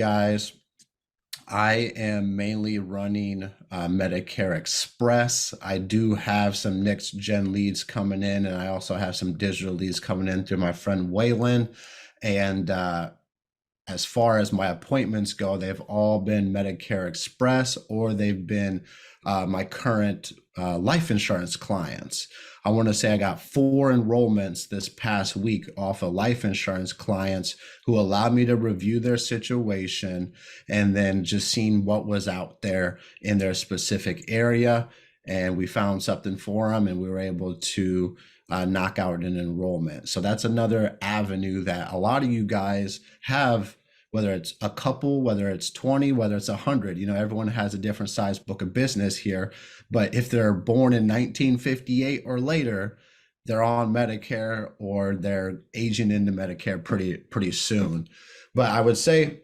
guys. I am mainly running Medicare Express. I do have some next gen leads coming in, and I also have some digital leads coming in through my friend Waylon. And as far as my appointments go, they've all been Medicare Express or they've been my current life insurance clients. I want to say I got 4 enrollments this past week off of life insurance clients who allowed me to review their situation and then just seeing what was out there in their specific area. And we found something for them and we were able to knock out an enrollment. So that's another avenue that a lot of you guys have, whether it's a couple, whether it's 20, whether it's 100, everyone has a different size book of business here. But if they're born in 1958 or later, they're on Medicare or they're aging into Medicare pretty soon. But I would say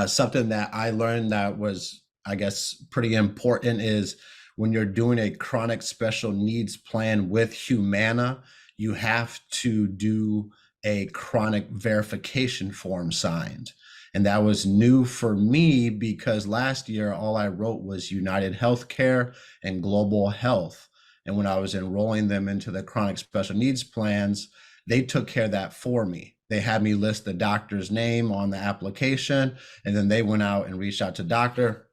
something that I learned that was, I guess, pretty important is when you're doing a chronic special needs plan with Humana, you have to do a chronic verification form signed. And that was new for me because last year, all I wrote was United Healthcare and Global Health. And when I was enrolling them into the chronic special needs plans, they took care of that for me. They had me list the doctor's name on the application, and then they went out and reached out to doctor.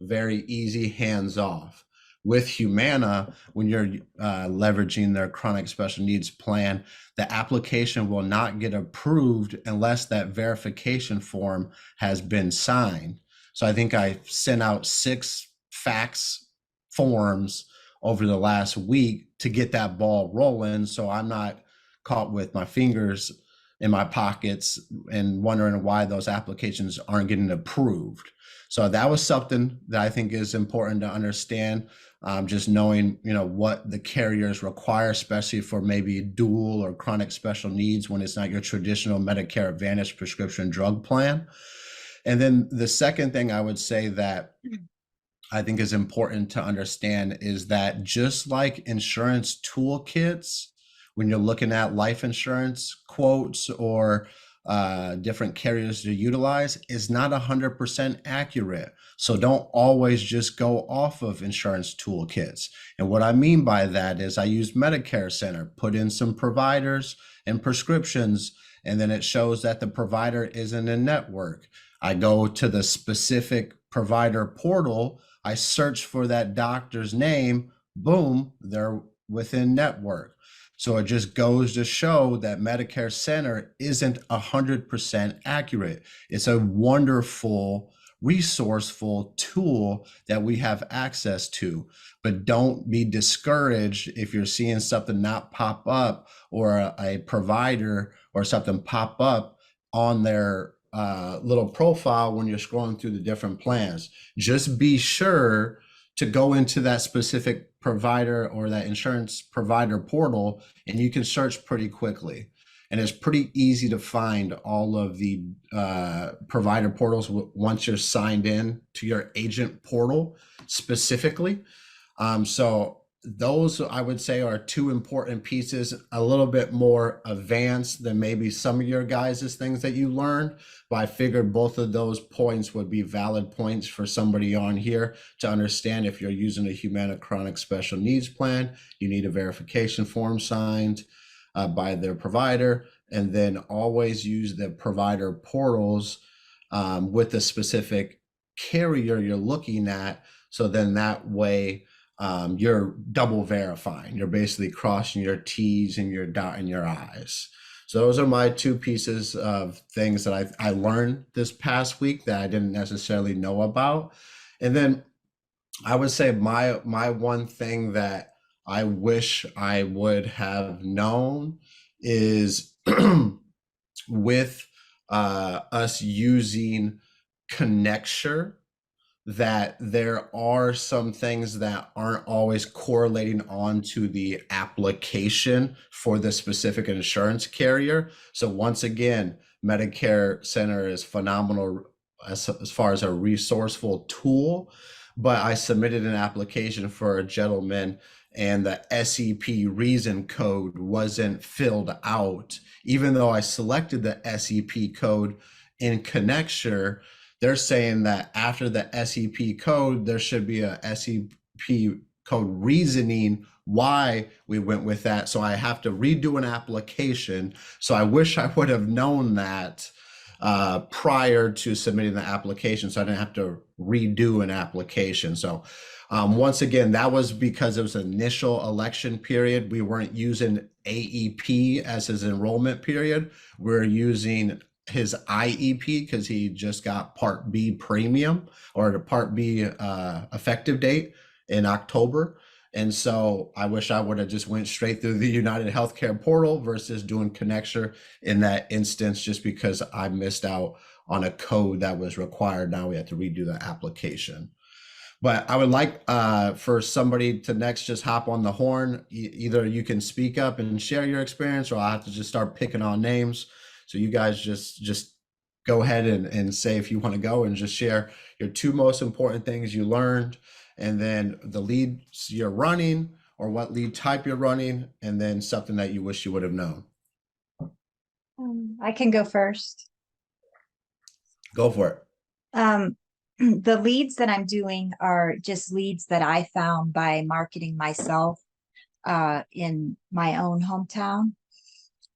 Very easy, hands off. With Humana, when you're leveraging their chronic special needs plan, the application will not get approved unless that verification form has been signed. So I think I sent out 6 fax forms over the last week to get that ball rolling. So I'm not caught with my fingers in my pockets and wondering why those applications aren't getting approved. So that was something that I think is important to understand. Just knowing, what the carriers require, especially for maybe dual or chronic special needs when it's not your traditional Medicare Advantage prescription drug plan. And then the second thing I would say that I think is important to understand is that just like insurance toolkits, when you're looking at life insurance quotes or different carriers to utilize, is not 100% accurate. So don't always just go off of insurance toolkits. And what I mean by that is I use Medicare Center, put in some providers and prescriptions, and then it shows that the provider isn't in network. I go to the specific provider portal, I search for that doctor's name, boom, they're within network. So it just goes to show that Medicare Center isn't 100% accurate. It's a wonderful, resourceful tool that we have access to, but don't be discouraged if you're seeing something not pop up or a provider or something pop up on their little profile when you're scrolling through the different plans. Just be sure to go into that specific provider or that insurance provider portal, and you can search pretty quickly. And it's pretty easy to find all of the provider portals once you're signed in to your agent portal specifically. So those, I would say, are 2 important pieces, a little bit more advanced than maybe some of your guys' things that you learned. But I figured both of those points would be valid points for somebody on here to understand. If you're using a Humana chronic special needs plan, you need a verification form signed by their provider, and then always use the provider portals with the specific carrier you're looking at. So then that way, you're double verifying. You're basically crossing your T's and you're dotting your I's. So those are my 2 pieces of things that I learned this past week that I didn't necessarily know about. And then I would say my one thing that I wish I would have known is with us using Connecture, that there are some things that aren't always correlating onto the application for the specific insurance carrier. So once again, Medicare Center is phenomenal as far as a resourceful tool, but I submitted an application for a gentleman and the SEP reason code wasn't filled out. Even though I selected the SEP code, In Connecture, they're saying that after the SEP code, there should be a SEP code reasoning why we went with that. So I have to redo an application. So I wish I would have known that prior to submitting the application, so I didn't have to redo an application. So once again, that was because it was initial election period. We weren't using AEP as his enrollment period. We're using his IEP because he just got Part B premium, or the Part B effective date in October. And so I wish I would have just went straight through the United Healthcare portal versus doing Connecture in that instance, just because I missed out on a code that was required. Now we have to redo the application. But I would like for somebody to next just hop on the horn. Either you can speak up and share your experience, or I'll have to just start picking on names. So you guys just go ahead and say if you want to go and just share your two most important things you learned, and then the leads you're running, or what lead type you're running, and then something that you wish you would have known. I can go first. Go for it. The leads that I'm doing are just leads that I found by marketing myself in my own hometown.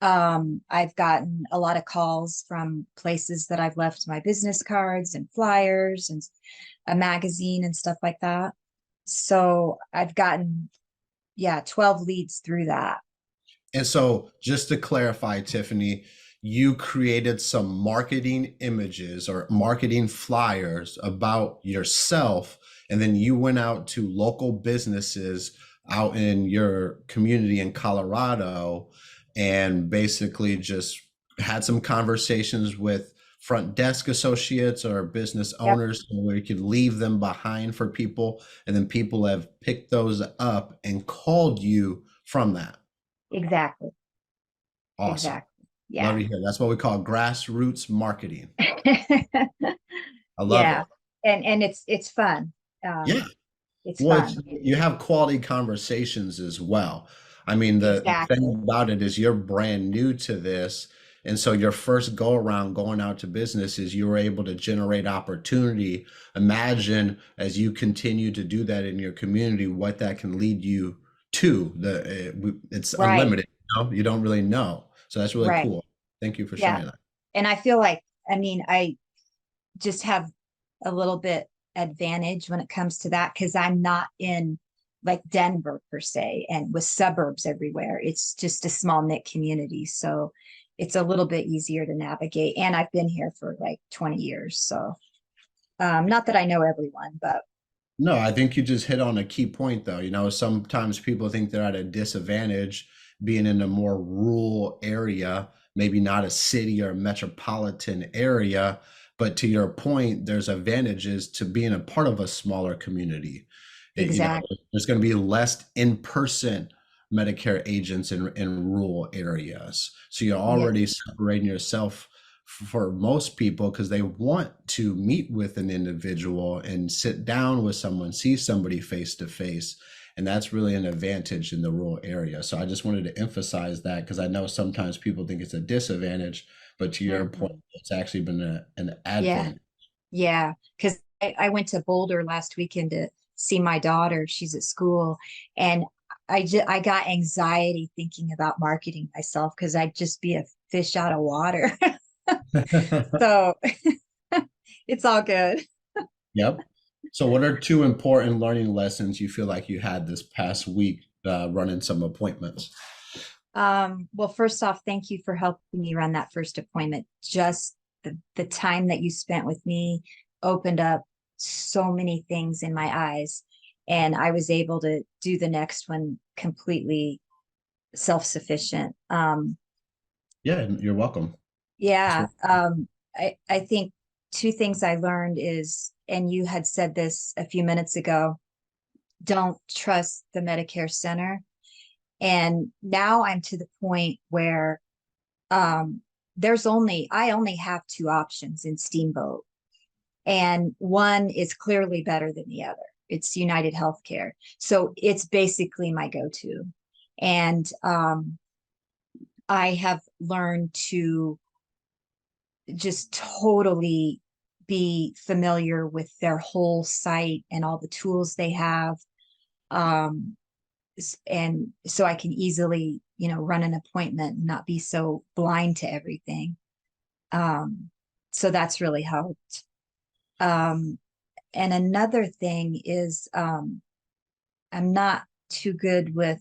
I've gotten a lot of calls from places that I've left my business cards and flyers and a magazine and stuff like that. So I've gotten, 12 leads through that. And so just to clarify, Tiffany, you created some marketing images or marketing flyers about yourself, and then you went out to local businesses out in your community in Colorado and basically just had some conversations with front desk associates or business Yep, owners where you could leave them behind for people, and then people have picked those up and called you from that. exactly. Awesome. Exactly. Love Yeah. to hear. That's what we call grassroots marketing. I love Yeah. it. And it's fun. Yeah. It's Well, fun. you have quality conversations as well. I mean, the Exactly. thing about it is you're brand new to this. And so your first go around going out to businesses, you were able to generate opportunity. Imagine as you continue to do that in your community, what that can lead you to. It's Right. unlimited. You know? You don't really know. So that's really Right. cool. Thank you for Yeah. sharing that. And I feel like, I mean, I just have a little bit advantage when it comes to that because I'm not in like Denver per se and with suburbs everywhere. It's just a small knit community. So it's a little bit easier to navigate. And I've been here for like 20 years. So not that I know everyone, but No, I think you just hit on a key point, though. You know, sometimes people think they're at a disadvantage being in a more rural area, maybe not a city or metropolitan area. But to your point, there's advantages to being a part of a smaller community. You know, exactly. there's going to be less in-person Medicare agents in rural areas. So you're Yeah, already separating yourself for most people because they want to meet with an individual and sit down with someone, see somebody face to face. And that's really an advantage in the rural area. So I just wanted to emphasize that because I know sometimes people think it's a disadvantage, but to your point, mhm. it's actually been an Yeah, advantage. yeah. Because I went to Boulder last weekend to see my daughter. She's at school, and I got anxiety thinking about marketing myself because I'd just be a fish out of water. So it's all good. Yep. So, what are two important learning lessons you feel like you had this past week running some appointments? Well, first off, thank you for helping me run that first appointment. Just the time that you spent with me opened up so many things in my eyes, and I was able to do the next one completely self-sufficient. Yeah, you're welcome. That's Yeah, what- I think two things I learned is, and you had said this a few minutes ago, don't trust the Medicare Center. And now I'm to the point where um I only have two options in Steamboat, and one is clearly better than the other. It's United Healthcare. So it's basically my go-to. And I have learned to just totally be familiar with their whole site and all the tools they have. Um, and so I can easily, run an appointment and not be so blind to everything. So that's really helped. Um, and another thing is, I'm not too good with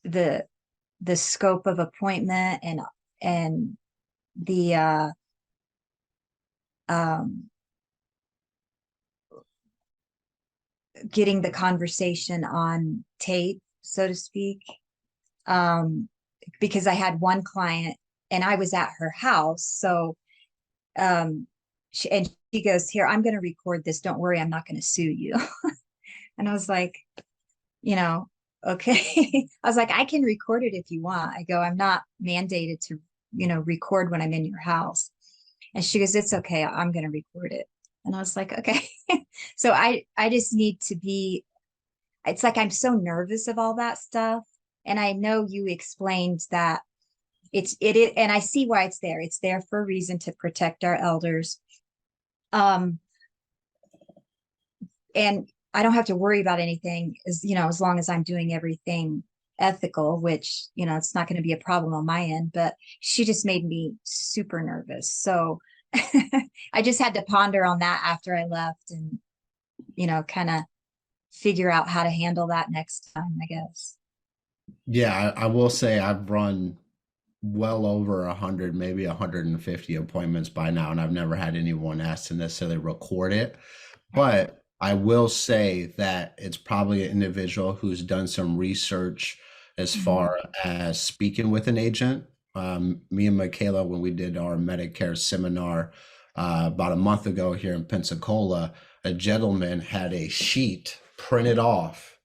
the the scope of appointment and the um, getting the conversation on tape, so to speak. Um, because I had one client and I was at her house, so and she goes, "Here, I'm going to record this. Don't worry, I'm not going to sue you." And I was like, you know, okay. I was like, I can record it if you want. I go, I'm not mandated to, record when I'm in your house. And she goes, it's okay. I'm going to record it. And I was like, okay. So I just need to be, it's like, I'm so nervous of all that stuff. And I know you explained that and I see why it's there. It's there for a reason to protect our elders. Um, and I don't have to worry about anything as long as I'm doing everything ethical, which, it's not going to be a problem on my end, but she just made me super nervous. So I just had to ponder on that after I left and, kind of figure out how to handle that next time, I guess. Yeah, I will say I've run well over 100, maybe 150 appointments by now, and I've never had anyone ask to necessarily record it. But I will say that it's probably an individual who's done some research as Mhm. far as speaking with an agent. Me and Michaela, when we did our Medicare seminar about a month ago here in Pensacola, a gentleman had a sheet printed off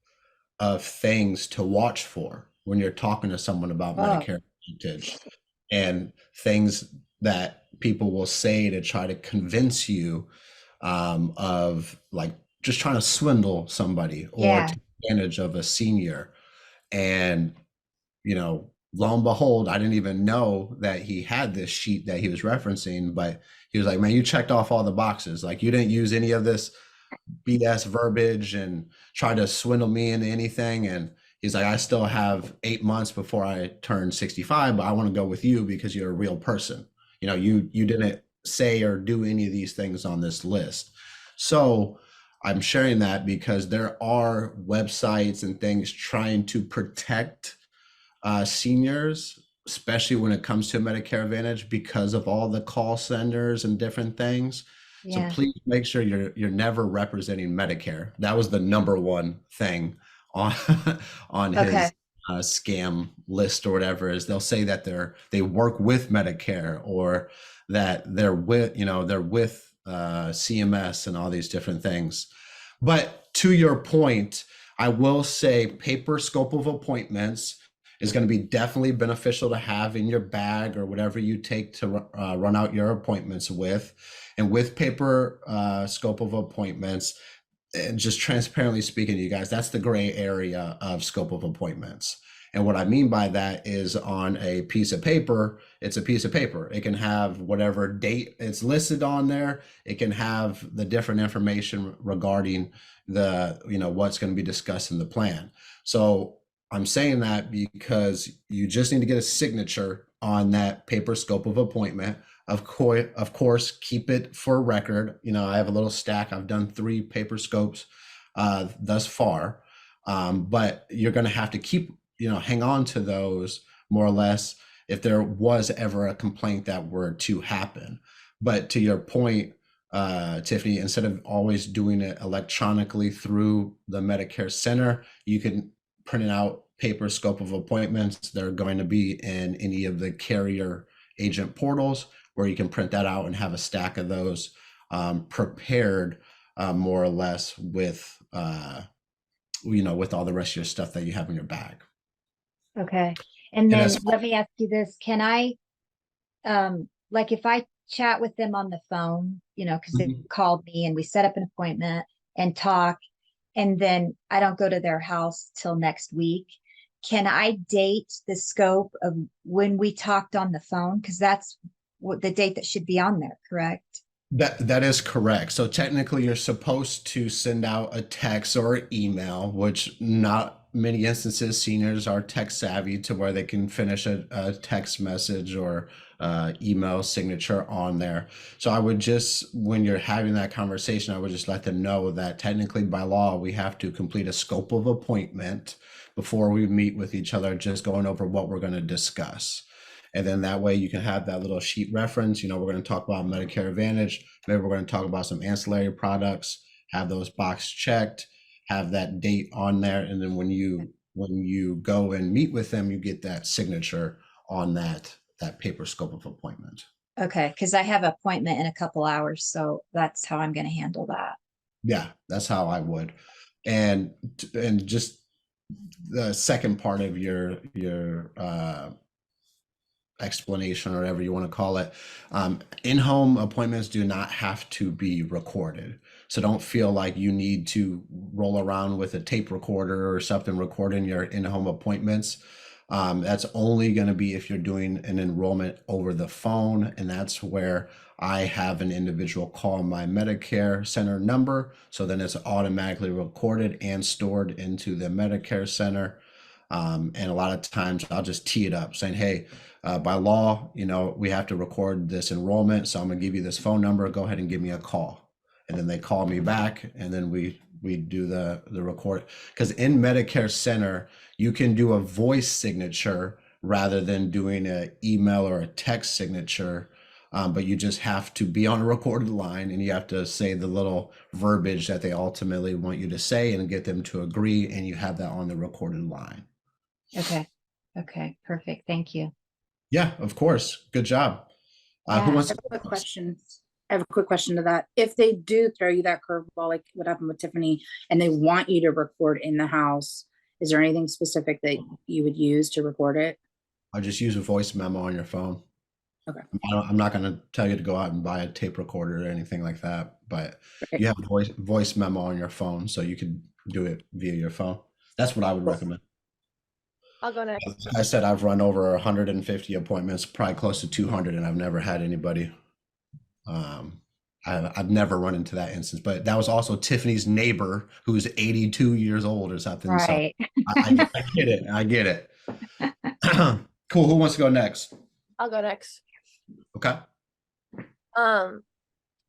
of things to watch for when you're talking to someone about Oh, Medicare Advantage, and things that people will say to try to convince you of, like, just trying to swindle somebody or yeah. take advantage of a senior. And, lo and behold, I didn't even know that he had this sheet that he was referencing, but he was like, man, you checked off all the boxes. Like, you didn't use any of this BS verbiage and try to swindle me into anything. And he's like, I still have 8 months before I turn 65, but I want to go with you because you're a real person. You didn't say or do any of these things on this list. So I'm sharing that because there are websites and things trying to protect seniors, especially when it comes to Medicare Advantage, because of all the call centers and different things. So Yeah. please make sure you're never representing Medicare. That was the number one thing on on Okay. his scam list or whatever. Is they'll say that they work with Medicare, or that they're with CMS and all these different things. But to your point, I will say paper scope of appointments is going to be definitely beneficial to have in your bag or whatever you take to run out your appointments with. And with paper scope of appointments, and just transparently speaking to you guys, that's the gray area of scope of appointments. And what I mean by that is, on a piece of paper, it's a piece of paper. It can have whatever date it's listed on there. It can have the different information regarding what's going to be discussed in the plan. So I'm saying that because you just need to get a signature on that paper scope of appointment. Of course, keep it for record. I have a little stack. I've done 3 paper scopes thus far, but you're going to have to hang on to those more or less if there was ever a complaint that were to happen. But to your point, Tiffany, instead of always doing it electronically through the Medicare Center, you can print it out paper scope of appointments. They're going to be in any of the carrier agent portals, where you can print that out and have a stack of those prepared, more or less with all the rest of your stuff that you have in your bag. Okay. And And as then let me ask you this. Can I, like if I chat with them on the phone, because they Mhm. called me and we set up an appointment and talk, and then I don't go to their house till next week, can I date the scope of when we talked on the phone? Because that's what the date that should be on there, correct? That is correct. So technically, you're supposed to send out a text or email, which not many instances seniors are tech savvy to where they can finish a text message or email signature on there. So I would just, when you're having that conversation, I would just let them know that technically by law, we have to complete a scope of appointment before we meet with each other, just going over what we're going to discuss. And then that way you can have that little sheet reference. You know, we're going to talk about Medicare Advantage. Maybe we're going to talk about some ancillary products, have those box checked, have that date on there. And then when you go and meet with them, you get that signature on that paper scope of appointment. Okay, because I have an appointment in a couple hours, so that's how I'm going to handle that. Yeah, that's how I would. And just the second part of your explanation or whatever you want to call it. In-home appointments do not have to be recorded. So don't feel like you need to roll around with a tape recorder or something recording your in-home appointments. That's only going to be if you're doing an enrollment over the phone. And that's where I have an individual call my Medicare Center number. So then it's automatically recorded and stored into the Medicare Center. And a lot of times I'll just tee it up saying, hey, by law, you know, we have to record this enrollment. So I'm going to give you this phone number. Go ahead and give me a call. And then they call me back and then we do the record. Because in Medicare Center, you can do a voice signature rather than doing an email or a text signature. But you just have to be on a recorded line and you have to say the little verbiage that they ultimately want you to say and get them to agree. And you have that on the recorded line. Okay. Okay, perfect. Thank you. Yeah, of course. Good job. Who Yeah. wants I to have a quick question. I have a quick question to that. If they do throw you that curveball, like what happened with Tiffany, and they want you to record in the house, is there anything specific that you would use to record it? I'll just use a voice memo on your phone. Okay. I'm not going to tell you to go out and buy a tape recorder or anything like that, but Okay. you have a voice memo on your phone, so you could do it via your phone. That's what I would Cool. recommend. I'll go next. Like I said, I've run over 150 appointments, probably close to 200, and I've never had anybody. I've never run into that instance, but that was also Tiffany's neighbor who's 82 years old or something. Right. So I get it. I get it. Cool. Who wants to go next? I'll go next. Okay.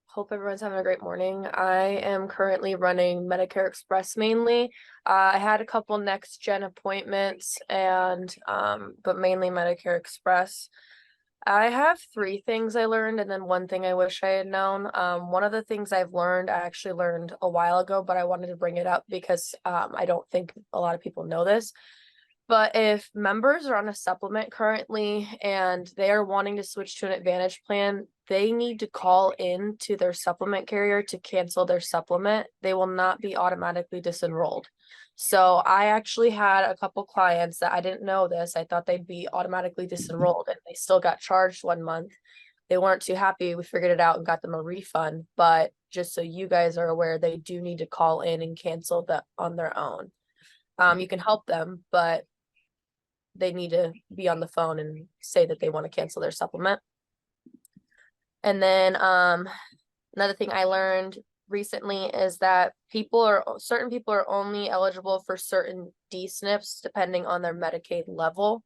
Hope everyone's having a great morning. I am currently running Medicare Express mainly. I had a couple next gen appointments and but mainly Medicare Express. I have 3 things I learned and then one thing I wish I had known. One of the things I've learned, I actually learned a while ago, but I wanted to bring it up because I don't think a lot of people know this. But if members are on a supplement currently and they are wanting to switch to an Advantage plan, they need to call in to their supplement carrier to cancel their supplement. They will not be automatically disenrolled. So I actually had a couple clients that I didn't know this. I thought they'd be automatically disenrolled and they still got charged 1 month. They weren't too happy. We figured it out and got them a refund. But just so you guys are aware, they do need to call in and cancel that on their own. You can help them, but they need to be on the phone and say that they want to cancel their supplement. And then another thing I learned recently is that certain people are only eligible for certain D-SNPs depending on their Medicaid level.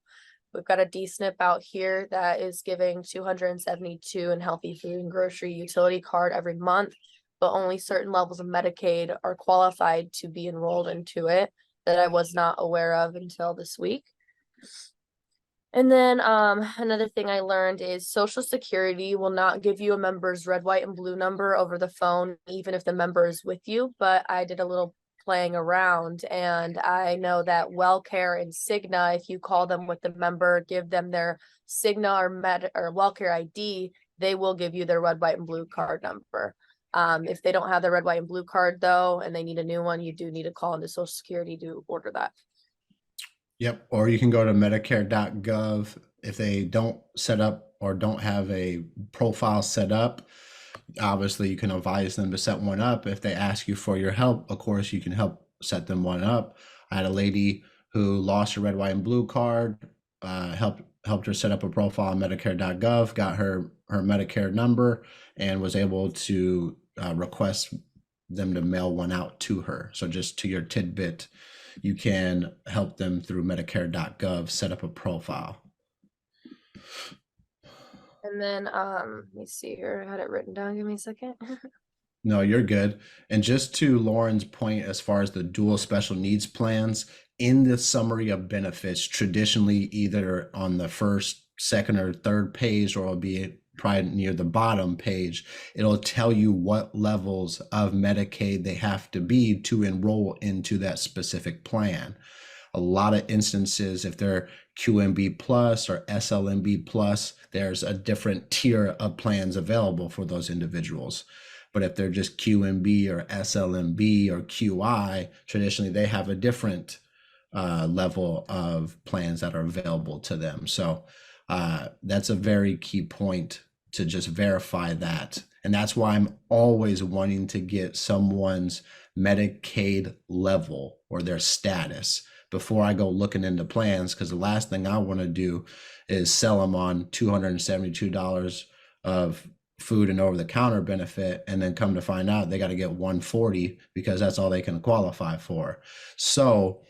We've got a D-SNP out here that is giving $272 in healthy food and grocery utility card every month, but only certain levels of Medicaid are qualified to be enrolled into it that I was not aware of until this week. And then another thing I learned is Social Security will not give you a member's red, white, and blue number over the phone, even if the member is with you. But I did a little playing around and I know that WellCare and Cigna, if you call them with the member, give them their Cigna or WellCare ID, they will give you their red, white, and blue card number. If they don't have the red, white, and blue card though, and they need a new one, you do need to call into Social Security to order that. Yep. Or you can go to medicare.gov. If they don't set up or don't have a profile set up, obviously you can advise them to set one up. If they ask you for your help, of course, you can help set them one up. I had a lady who lost her red, white, and blue card. Helped her set up a profile on Medicare.gov, got her Medicare number, and was able to request them to mail one out to her. So just to your tidbit, you can help them through Medicare.gov set up a profile. And then, let me see here. I had it written down. Give me a second. No, you're good. And just to Lauren's point, as far as the dual special needs plans, in the summary of benefits, traditionally either on the first, second, or third page, or it'll be probably near the bottom page, it'll tell you what levels of Medicaid they have to be to enroll into that specific plan. A lot of instances, if they're QMB plus or SLMB plus, there's a different tier of plans available for those individuals. But if they're just QMB or SLMB or QI, traditionally they have a different level of plans that are available to them. So that's a very key point to just verify that. And that's why I'm always wanting to get someone's Medicaid level or their status before I go looking into plans, because the last thing I want to do is sell them on $272 of food and over-the-counter benefit, and then come to find out they got to get 140 because that's all they can qualify for. So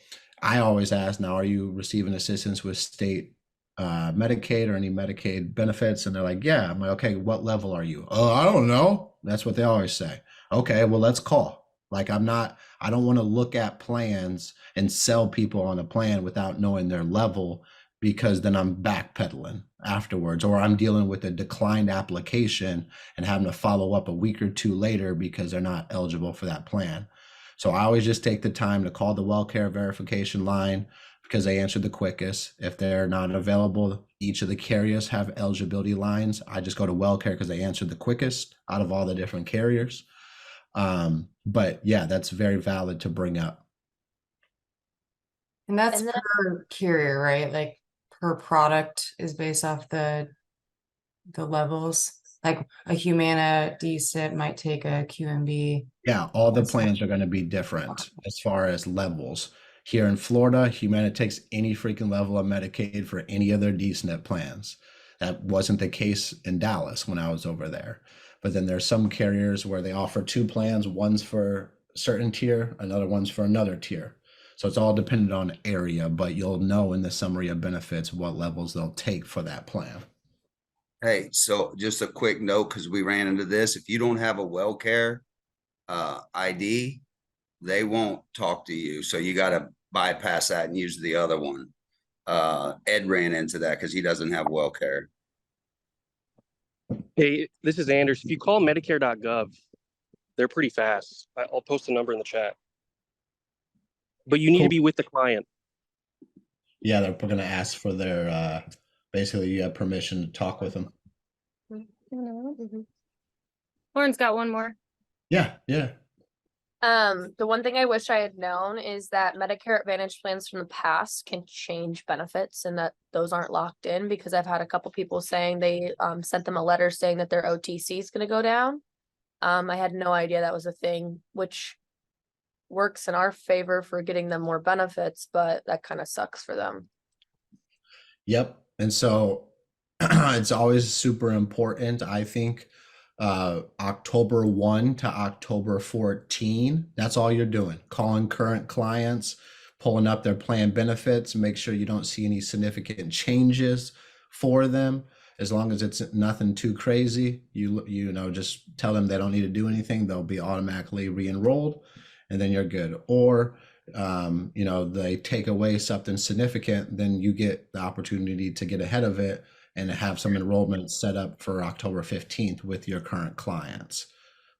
I always ask, now, are you receiving assistance with state Medicaid or any Medicaid benefits? And they're like, yeah. I'm like, okay, what level are you? Oh, I don't know. That's what they always say. Okay, well, let's call. Like, I don't want to look at plans and sell people on a plan without knowing their level, because then I'm backpedaling afterwards, or I'm dealing with a declined application and having to follow up a week or two later because they're not eligible for that plan. So I always just take the time to call the WellCare verification line because they answer the quickest. If they're not available, each of the carriers have eligibility lines. I just go to WellCare because they answer the quickest out of all the different carriers. But yeah, that's very valid to bring up. And that's And then- per carrier, right? Like per product is based off the levels. Like a Humana DSIP might take a QMB. Yeah, all the plans are going to be different as far as levels. Here in Florida, Humana takes any freaking level of Medicaid for any of their D-SNP plans. That wasn't the case in Dallas when I was over there. But then there's some carriers where they offer two plans, one's for a certain tier, another one's for another tier. So it's all dependent on area, but you'll know in the summary of benefits what levels they'll take for that plan. Hey, so just a quick note, because we ran into this. If you don't have a WellCare ID, they won't talk to you. So you got to bypass that and use the other one. Ed ran into that because he doesn't have WellCare. Hey, this is Anders. If you call Medicare.gov, they're pretty fast. I'll post a number in the chat. But you need to be with the client. Yeah, they're going to ask for their, basically you have permission to talk with them. Lauren's got one more. Yeah. The one thing I wish I had known is that Medicare Advantage plans from the past can change benefits and that those aren't locked in, because I've had a couple people saying they sent them a letter saying that their OTC is going to go down. I had no idea that was a thing, which works in our favor for getting them more benefits, but that kind of sucks for them. Yep. And so it's always super important, I think, October 1 to October 14. That's all you're doing. Calling current clients, pulling up their plan benefits, make sure you don't see any significant changes for them. As long as it's nothing too crazy, you know, just tell them they don't need to do anything. They'll be automatically re-enrolled, and then you're good. Or you know, they take away something significant, then you get the opportunity to get ahead of it and have some enrollment set up for October 15th with your current clients.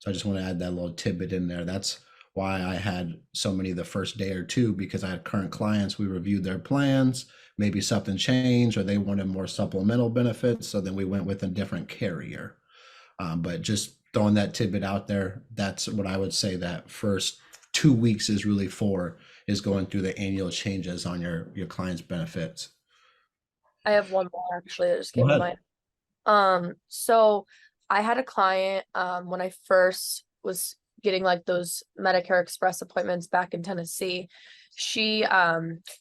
So I just want to add that little tidbit in there. That's why I had so many the first day or two, because I had current clients. We reviewed their plans, maybe something changed or they wanted more supplemental benefits. So then we went with a different carrier. But just throwing that tidbit out there, that's what I would say that first 2 weeks is really for, is going through the annual changes on your client's benefits. I have one more actually that just Go came to ahead. mind. So I had a client when I first was getting like those Medicare Express appointments back in Tennessee. She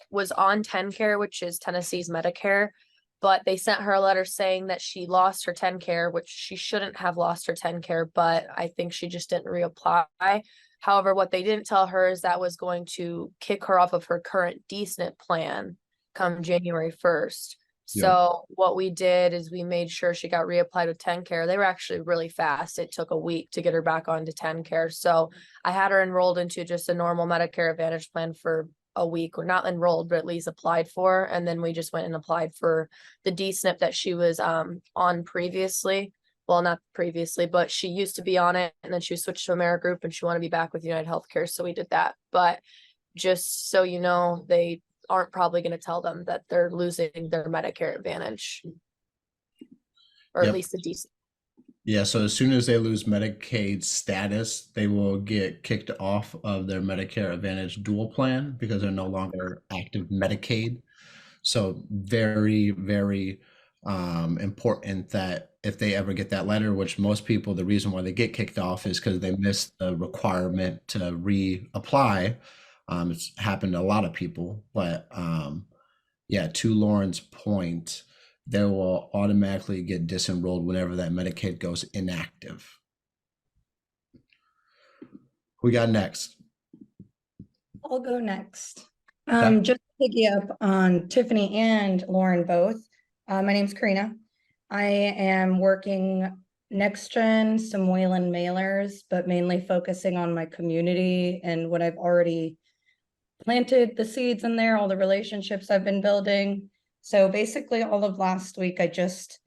was on TennCare, which is Tennessee's Medicare, but they sent her a letter saying that she lost her TennCare, which she shouldn't have lost her TennCare, but I think she just didn't reapply. However, what they didn't tell her is that was going to kick her off of her current D-SNP plan come January 1st. Yeah. So what we did is we made sure she got reapplied with TennCare. They were actually really fast. It took a week to get her back onto TennCare. So I had her enrolled into just a normal Medicare Advantage plan for a week, or not enrolled, but at least applied for. And then we just went and applied for the D-SNP that she was on previously. Well, not previously, but she used to be on it, and then she switched to AmeriGroup and she wanted to be back with United Healthcare. So we did that. But just so you know, they aren't probably going to tell them that they're losing their Medicare Advantage, or Yep. at least the decent. Yeah, so as soon as they lose Medicaid status, they will get kicked off of their Medicare Advantage dual plan because they're no longer active Medicaid. So very, very important that if they ever get that letter, which most people, the reason why they get kicked off is because they missed the requirement to reapply. It's happened to a lot of people, but yeah, to Lauren's point, they will automatically get disenrolled whenever that Medicaid goes inactive. Who we got next? I'll go next. Okay. Just to pick you up on Tiffany and Lauren both. My name's Karina. I am working next gen, some Wayland mailers, but mainly focusing on my community and what I've already planted the seeds in there, all the relationships I've been building. So basically all of last week, I just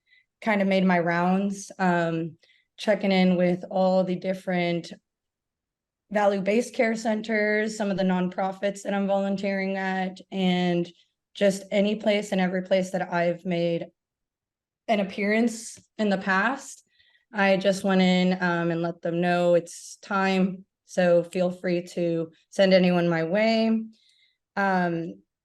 kind of made my rounds, checking in with all the different value-based care centers, some of the nonprofits that I'm volunteering at, and just any place and every place that I've made an appearance in the past. I just went in and let them know it's time. So feel free to send anyone my way.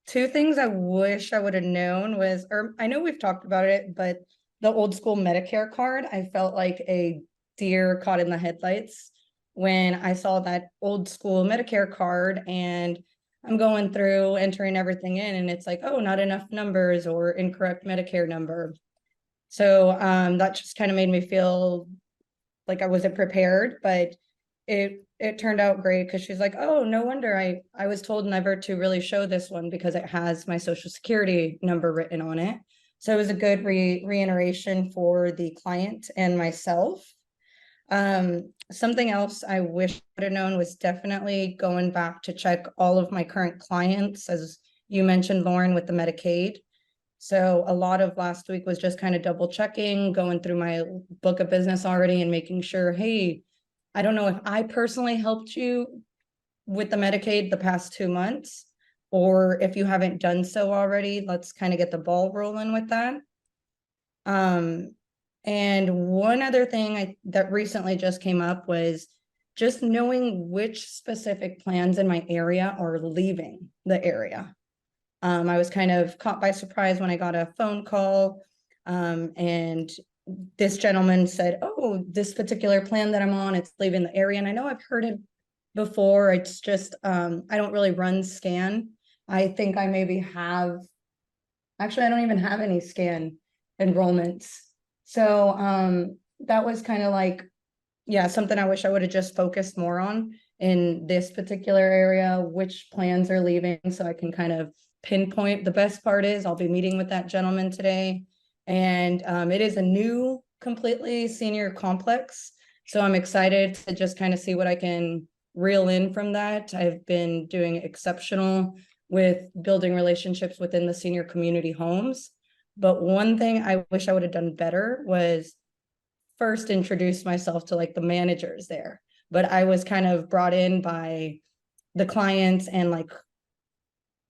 Two things I wish I would have known was, or I know we've talked about it, but the old school Medicare card, I felt like a deer caught in the headlights when I saw that old school Medicare card, and I'm going through entering everything in and it's like, oh, not enough numbers or incorrect Medicare number. So that just kind of made me feel like I wasn't prepared, but it turned out great because she's like, oh, no wonder I was told never to really show this one because it has my social security number written on it. So it was a good reiteration for the client and myself. Something else I wish I would have known was definitely going back to check all of my current clients, as you mentioned, Lauren, with the Medicaid. So a lot of last week was just kind of double checking, going through my book of business already and making sure, hey, I don't know if I personally helped you with the Medicaid the past 2 months, or if you haven't done so already, let's kind of get the ball rolling with that. And one other thing that recently just came up was just knowing which specific plans in my area are leaving the area. I was kind of caught by surprise when I got a phone call, and this gentleman said, oh, this particular plan that I'm on, it's leaving the area. And I know I've heard it before. It's just, I don't really run scan. I think I maybe have, actually, I don't even have any scan enrollments. So that was kind of like, yeah, something I wish I would have just focused more on in this particular area, which plans are leaving, so I can kind of pinpoint. The best part is I'll be meeting with that gentleman today, and it is a new, completely senior complex. So I'm excited to just kind of see what I can reel in from that. I've been doing exceptional with building relationships within the senior community homes. But one thing I wish I would have done better was first introduce myself to like the managers there. But I was kind of brought in by the clients and like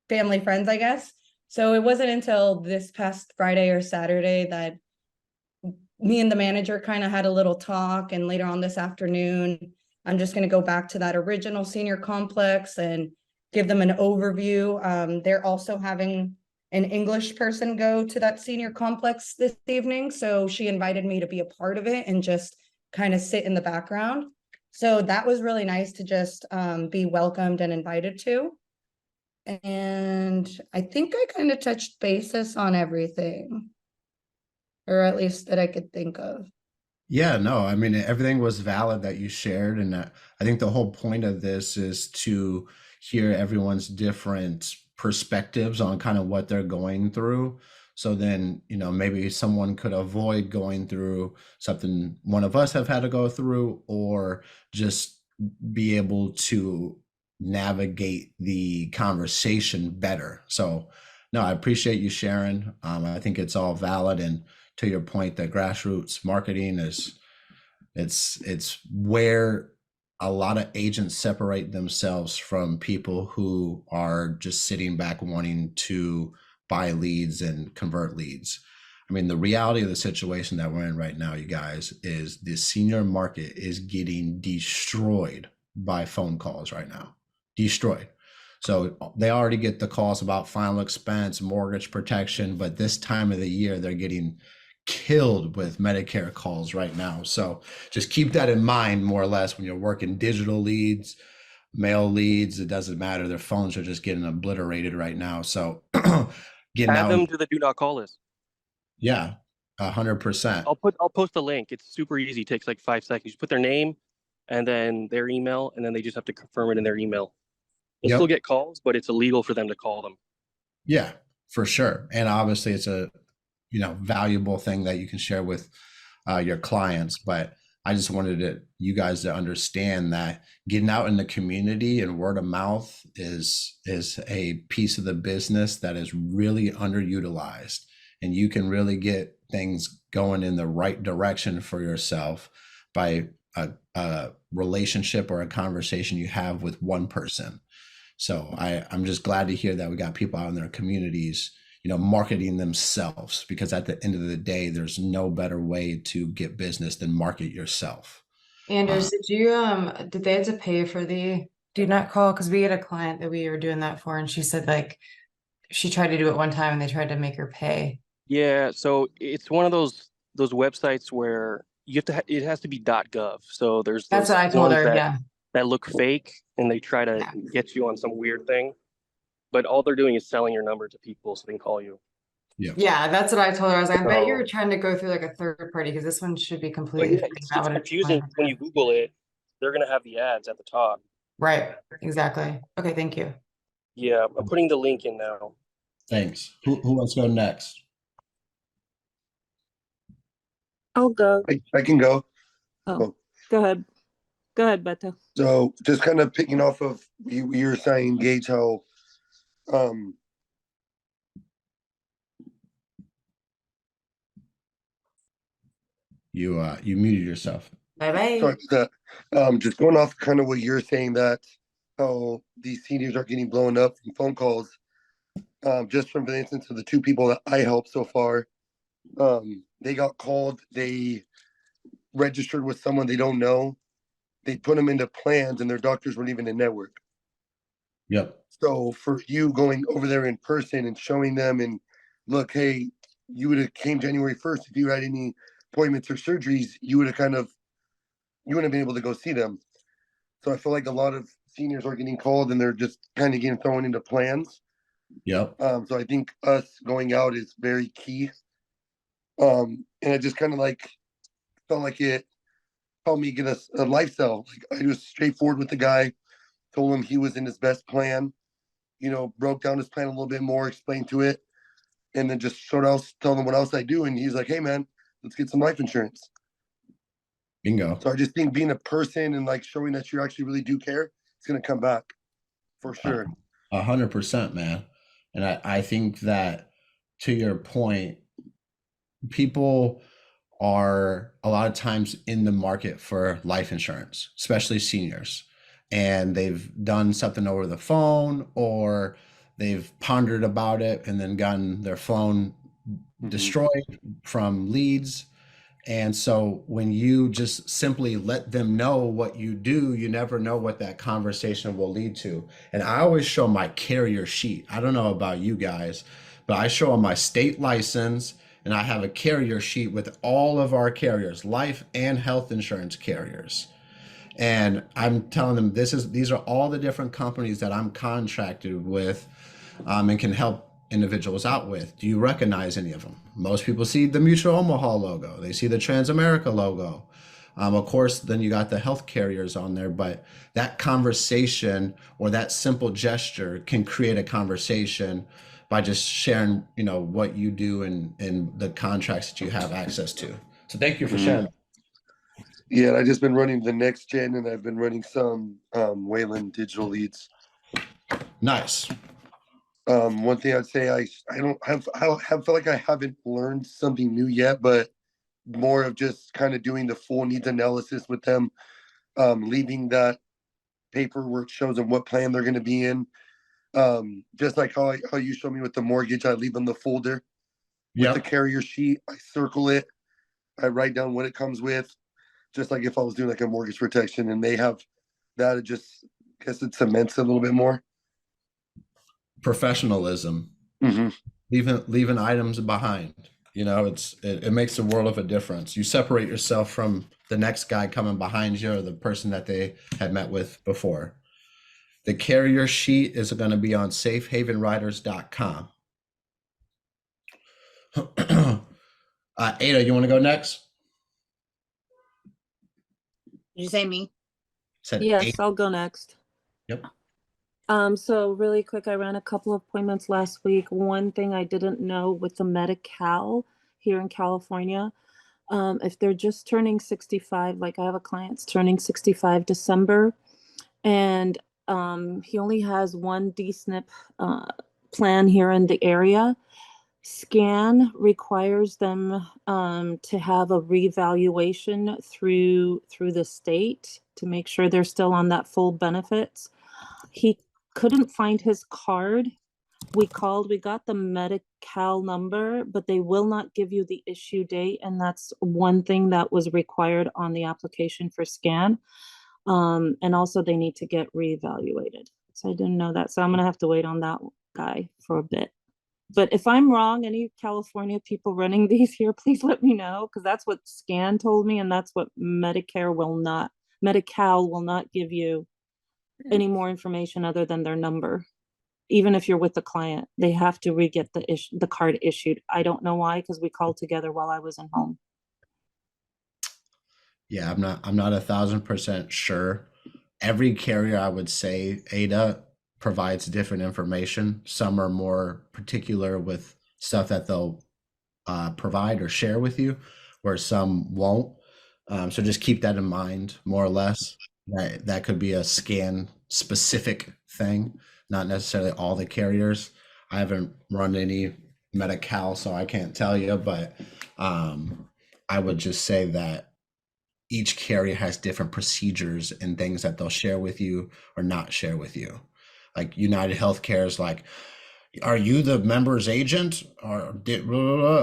family friends, I guess. So it wasn't until this past Friday or Saturday that me and the manager kind of had a little talk, and later on this afternoon, I'm just going to go back to that original senior complex and give them an overview. They're also having an English person go to that senior complex this evening. So she invited me to be a part of it and just kind of sit in the background. So that was really nice to just be welcomed and invited to. And I think I kind of touched basis on everything, or at least that I could think of. Yeah, no, I mean, everything was valid that you shared. And I think the whole point of this is to hear everyone's different perspectives on kind of what they're going through. So then, maybe someone could avoid going through something one of us have had to go through, or just be able to navigate the conversation better. So, no, I appreciate you sharing. I think it's all valid. And to your point, that grassroots marketing it's where a lot of agents separate themselves from people who are just sitting back wanting to buy leads and convert leads. I mean, the reality of the situation that we're in right now, you guys, is the senior market is getting destroyed by phone calls right now. Destroyed. So they already get the calls about final expense, mortgage protection, but this time of the year, they're getting killed with Medicare calls right now. So just keep that in mind, more or less, when you're working digital leads, mail leads, it doesn't matter. Their phones are just getting obliterated right now. So getting Add out, them to the do not call list. yeah, 100%. I'll post a link. It's super easy. It takes like 5 seconds. You put their name and then their email, and then they just have to confirm it in their email. They'll Yep. still get calls, but it's illegal for them to call them. Yeah, for sure. And obviously it's a, valuable thing that you can share with your clients. But I just wanted you guys to understand that getting out in the community and word of mouth is a piece of the business that is really underutilized. And you can really get things going in the right direction for yourself by a relationship or a conversation you have with one person. So I'm just glad to hear that we got people out in their communities, marketing themselves, because at the end of the day, there's no better way to get business than market yourself. Anders, did they have to pay for the do not call? Because we had a client that we were doing that for, and she said like she tried to do it one time and they tried to make her pay. Yeah, so it's one of those websites where you have to. It has to be .gov. So there's That's those what I told ones her. that, Yeah. that look fake, and they try to Yeah. get you on some weird thing. But all they're doing is selling your number to people so they can call you. Yeah, that's what I told her. I was like, I bet So- you're trying to go through like a third party because this one should be But completely yeah, free. it's That would confusing explain when it. you Google it. They're gonna have the ads at the top. Right, exactly. Okay, thank you. Yeah, I'm putting the link in now. Thanks. Who wants to go next? I'll go. I can go. Oh, go ahead. Go ahead, Beto. So just kind of picking off of you were saying, Gage, how You muted yourself. Bye sorry bye. about that. Just going off kind of what you're saying, that how these seniors are getting blown up from phone calls. Just from the instance of the two people that I helped so far, they got called, they registered with someone they don't know. They put them into plans and their doctors weren't even in network. Yep. So for you going over there in person and showing them and look, hey, you would have came January 1st. If you had any appointments or surgeries, you would have you wouldn't have been able to go see them. So I feel like a lot of seniors are getting called and they're just kind of getting thrown into plans. Yep. So I think us going out is very key. And it just kind of like felt like it helped me get a lifestyle. Like I was straightforward with the guy, told him he was in his best plan, broke down his plan a little bit more, explained to it, and then just tell them what else I do. And he's like, hey man, let's get some life insurance. Bingo. So I just think being a person and like showing that you actually really do care, it's gonna come back for sure. 100%, man. And I think that, to your point, people are a lot of times in the market for life insurance, especially seniors, and they've done something over the phone, or they've pondered about it and then gotten their phone destroyed from leads. And so when you just simply let them know what you do, you never know what that conversation will lead to. And I always show my carrier sheet. I don't know about you guys, but I show them my state license, and I have a carrier sheet with all of our carriers, life and health insurance carriers. And I'm telling them these are all the different companies that I'm contracted with, and can help individuals out with. Do you recognize any of them? Most people see the Mutual Omaha logo. They see the Transamerica logo. Of course, then you got the health carriers on there, but that conversation or that simple gesture can create a conversation by just sharing, what you do and the contracts that you have access to. So thank you for sharing. Yeah, and I've just been running the next gen, and I've been running some Wayland digital leads. Nice. One thing I'd say, I felt like I haven't learned something new yet, but more of just kind of doing the full needs analysis with them, leaving that paper where it shows them what plan they're going to be in. Just like how you showed me with the mortgage, I leave them the folder with the carrier sheet. I circle it. I write down what it comes with, just like if I was doing like a mortgage protection, and they have that. It just, I guess it cements it a little bit more. Professionalism. Mm-hmm. Leaving items behind. It makes a world of a difference. You separate yourself from the next guy coming behind you or the person that they had met with before. The carrier sheet is going to be on safehavenriders.com. Ada, you want to go next? Did you say me? Said Yes, Ada. I'll go next. Yep. So really quick, I ran a couple of appointments last week. One thing I didn't know with the Medi-Cal here in California, if they're just turning 65, like I have a client that's turning 65 December, and he only has one DSNP plan here in the area. SCAN requires them to have a revaluation through the state to make sure they're still on that full benefits. He couldn't find his card. We called, we got the Medi-Cal number, but they will not give you the issue date. And that's one thing that was required on the application for SCAN. And also they need to get reevaluated. So I didn't know that. So I'm gonna have to wait on that guy for a bit. But if I'm wrong, any California people running these here, please let me know, because that's what SCAN told me, and that's what Medi-Cal will not give you any more information other than their number. Even if you're with the client, they have to re-get the card issued. I don't know why, because we called together while I was in home. Yeah, I'm not 1,000% sure. Every carrier, I would say, Ada, provides different information. Some are more particular with stuff that they'll provide or share with you, where some won't. So just keep that in mind, more or less. That could be a SCAN specific thing, not necessarily all the carriers. I haven't run any Medi-Cal, so I can't tell you, but I would just say that each carrier has different procedures and things that they'll share with you or not share with you. Like United Healthcare is like, are you the member's agent, or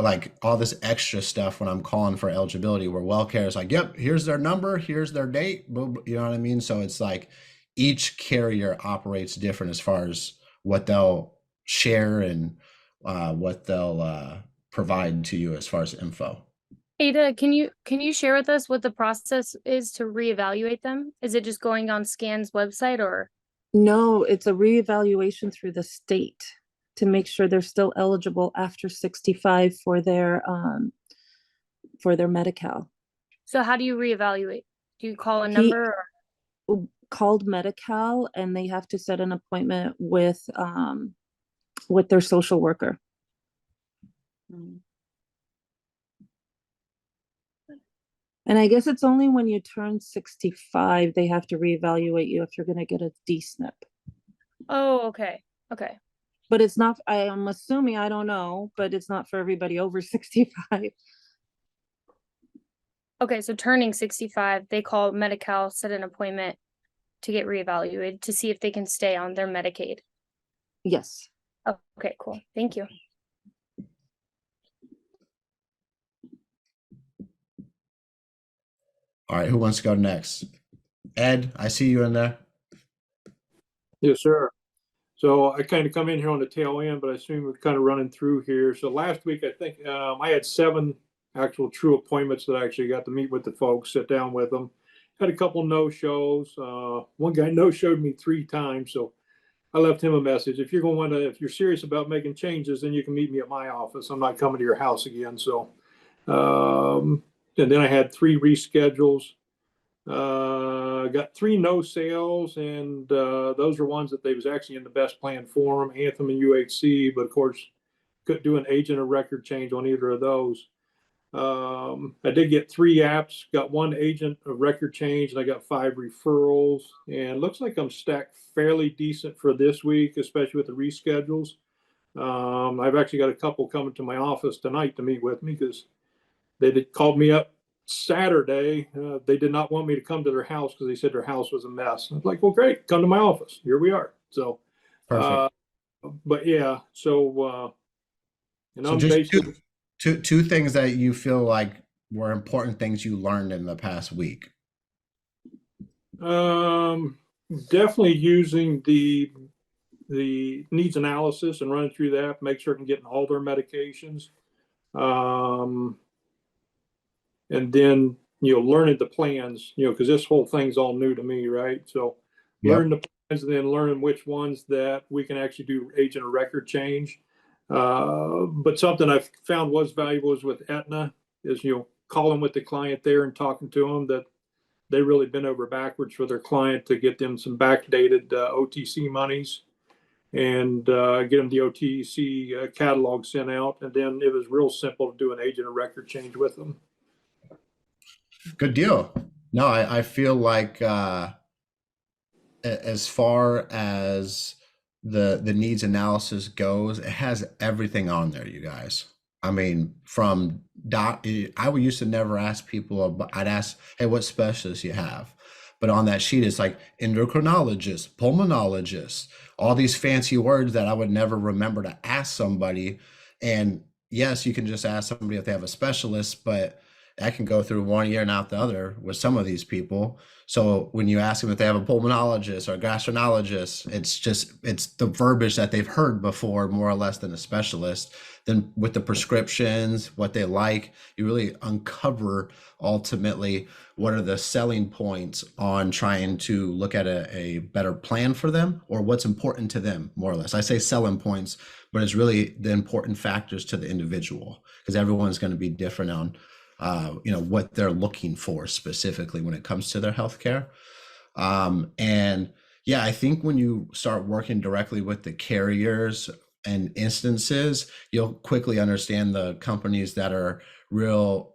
like all this extra stuff when I'm calling for eligibility, where WellCare is like, yep, here's their number, here's their date, you know what I mean? So it's like each carrier operates different as far as what they'll share and what they'll provide to you as far as info. Ada, can you share with us what the process is to reevaluate them? Is it just going on SCAN's website, or? No, it's a reevaluation through the state to make sure they're still eligible after 65 for their Medi-Cal. So how do you reevaluate? Do you call a number? Called Medi-Cal, and they have to set an appointment with their social worker. And I guess it's only when you turn 65 they have to reevaluate you if you're going to get a DSNP. Oh, okay. Okay. But it's not, I'm assuming, I don't know, but it's not for everybody over 65. Okay, so turning 65, they call Medi-Cal, set an appointment to get reevaluated to see if they can stay on their Medicaid. Yes. Oh, okay, cool. Thank you. All right, who wants to go next? Ed, I see you in there. Yes, sir. So I kind of come in here on the tail end, but I assume we're kind of running through here. So last week, I think I had 7 actual true appointments that I actually got to meet with the folks, sit down with them. had a couple no-shows. One guy no-showed me 3 times, so I left him a message. If you're serious about making changes, then you can meet me at my office. I'm not coming to your house again. So, and then I had 3 reschedules. Got 3 no sales, and those are ones that they was actually in the best plan for them, Anthem and UHC, but of course couldn't do an agent or record change on either of those. I did get 3 apps, got 1 agent a record change, and I got 5 referrals, and looks like I'm stacked fairly decent for this week, especially with the reschedules. I've actually got a couple coming to my office tonight to meet with me because they called me up Saturday. They did not want me to come to their house because they said their house was a mess. I was like, well, great, come to my office. Here we are. So, Perfect. but yeah, so, and So I'm just basically, two things that you feel like were important things you learned in the past week. definitely using the needs analysis and running through that, make sure I'm getting all their medications. And then, learning the plans, because this whole thing's all new to me, right? So Yep. learn the plans and then learning which ones that we can actually do agent or record change. But something I've found was valuable is with Aetna is, calling with the client there and talking to them that they really been over backwards for their client to get them some backdated OTC monies and get them the OTC catalog sent out. And then it was real simple to do an agent or record change with them. Good deal. No, I feel like as far as the needs analysis goes, it has everything on there, you guys. I mean, from I would used to never ask people, I'd ask, hey, what specialists you have? But on that sheet, it's like endocrinologist, pulmonologist, all these fancy words that I would never remember to ask somebody. And yes, you can just ask somebody if they have a specialist, but that can go through one year and out the other with some of these people. So when you ask them if they have a pulmonologist or a gastroenterologist, it's the verbiage that they've heard before, more or less, than a specialist. Then with the prescriptions, what they like, you really uncover ultimately what are the selling points on trying to look at a better plan for them, or what's important to them, more or less. I say selling points, but it's really the important factors to the individual, because everyone's going to be different on what they're looking for specifically when it comes to their healthcare. And yeah, I think when you start working directly with the carriers and instances, you'll quickly understand the companies that are real,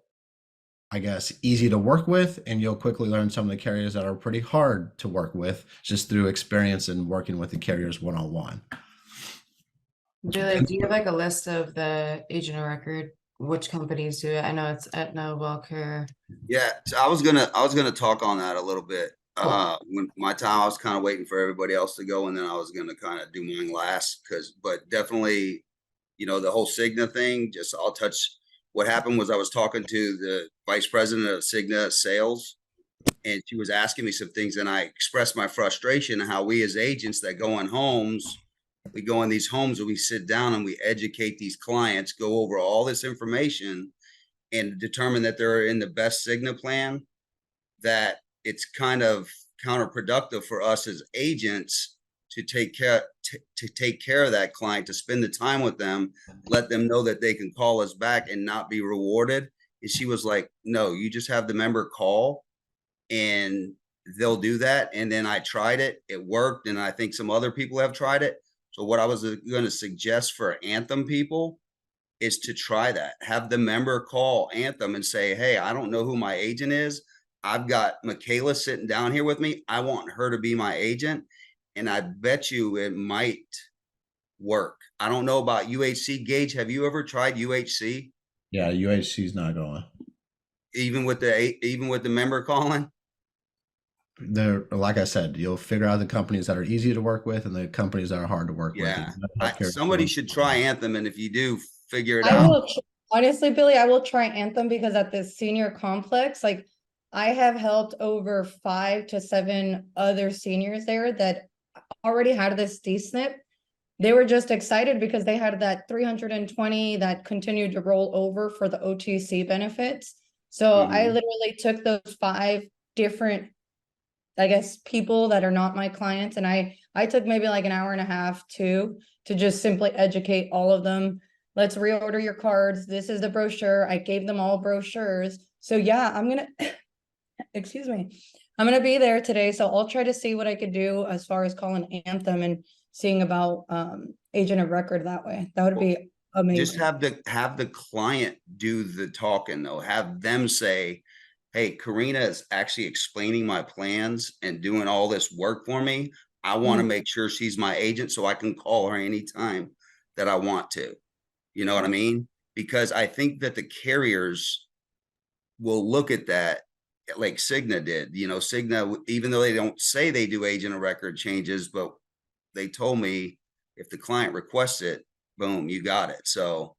I guess, easy to work with, and you'll quickly learn some of the carriers that are pretty hard to work with just through experience and working with the carriers one-on-one. Julia, do you have like a list of the agent of record? Which companies do it? I know it's Aetna, WellCare. Yeah, so I was gonna talk on that a little bit. When my time, I was kind of waiting for everybody else to go, and then I was gonna kind of do mine last, but definitely, the whole Cigna thing. Just I'll touch. What happened was I was talking to the vice president of Cigna sales, and she was asking me some things, and I expressed my frustration how we as agents that go in homes. We go in these homes and we sit down and we educate these clients, go over all this information and determine that they're in the best Cigna plan, that it's kind of counterproductive for us as agents to take care of that client, to spend the time with them, let them know that they can call us back and not be rewarded. And she was like, no, you just have the member call and they'll do that. And then I tried it, it worked. And I think some other people have tried it. So what I was going to suggest for Anthem people is to try that. Have the member call Anthem and say, hey, I don't know who my agent is. I've got Michaela sitting down here with me. I want her to be my agent. And I bet you it might work. I don't know about UHC. Gage, have you ever tried UHC? Yeah, UHC is not going. Even with the member calling? They're, like I said, you'll figure out the companies that are easy to work with and the companies that are hard to work Yeah, with. somebody should try Anthem, and if you do, figure it I out. will, honestly, Billy, I will try Anthem because at this senior complex, like I have helped over 5 to 7 other seniors there that already had this D-SNP. They were just excited because they had that 320 that continued to roll over for the OTC benefits. So I literally took those 5 different I guess, people that are not my clients. And I took maybe like an hour and a half to just simply educate all of them. Let's reorder your cards. This is the brochure. I gave them all brochures. So yeah, I'm gonna, excuse me, I'm gonna be there today. So I'll try to see what I could do as far as calling Anthem and seeing about agent of record that way. That would be Just amazing. have the client do the talking though. Have them say, hey, Karina is actually explaining my plans and doing all this work for me. I want to make sure she's my agent so I can call her anytime that I want to. You know what I mean? Because I think that the carriers will look at that like Cigna did. You know, Cigna, even though they don't say they do agent of record changes, but they told me if the client requests it, boom, you got it. So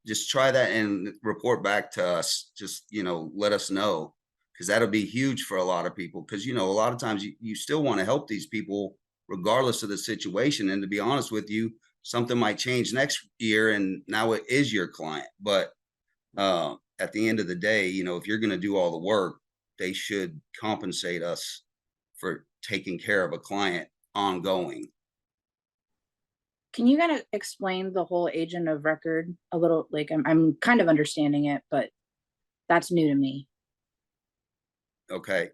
just try that and report back to us. Just, you know, let us know, because that'll be huge for a lot of people. Because, you know, a lot of times you still want to help these people regardless of the situation. And to be honest with you, something might change next year and now it is your client. But at the end of the day, you know, if you're going to do all the work, they should compensate us for taking care of a client ongoing. Can you kind of explain the whole agent of record a little? Like I'm kind of understanding it, but that's new to me. Okay.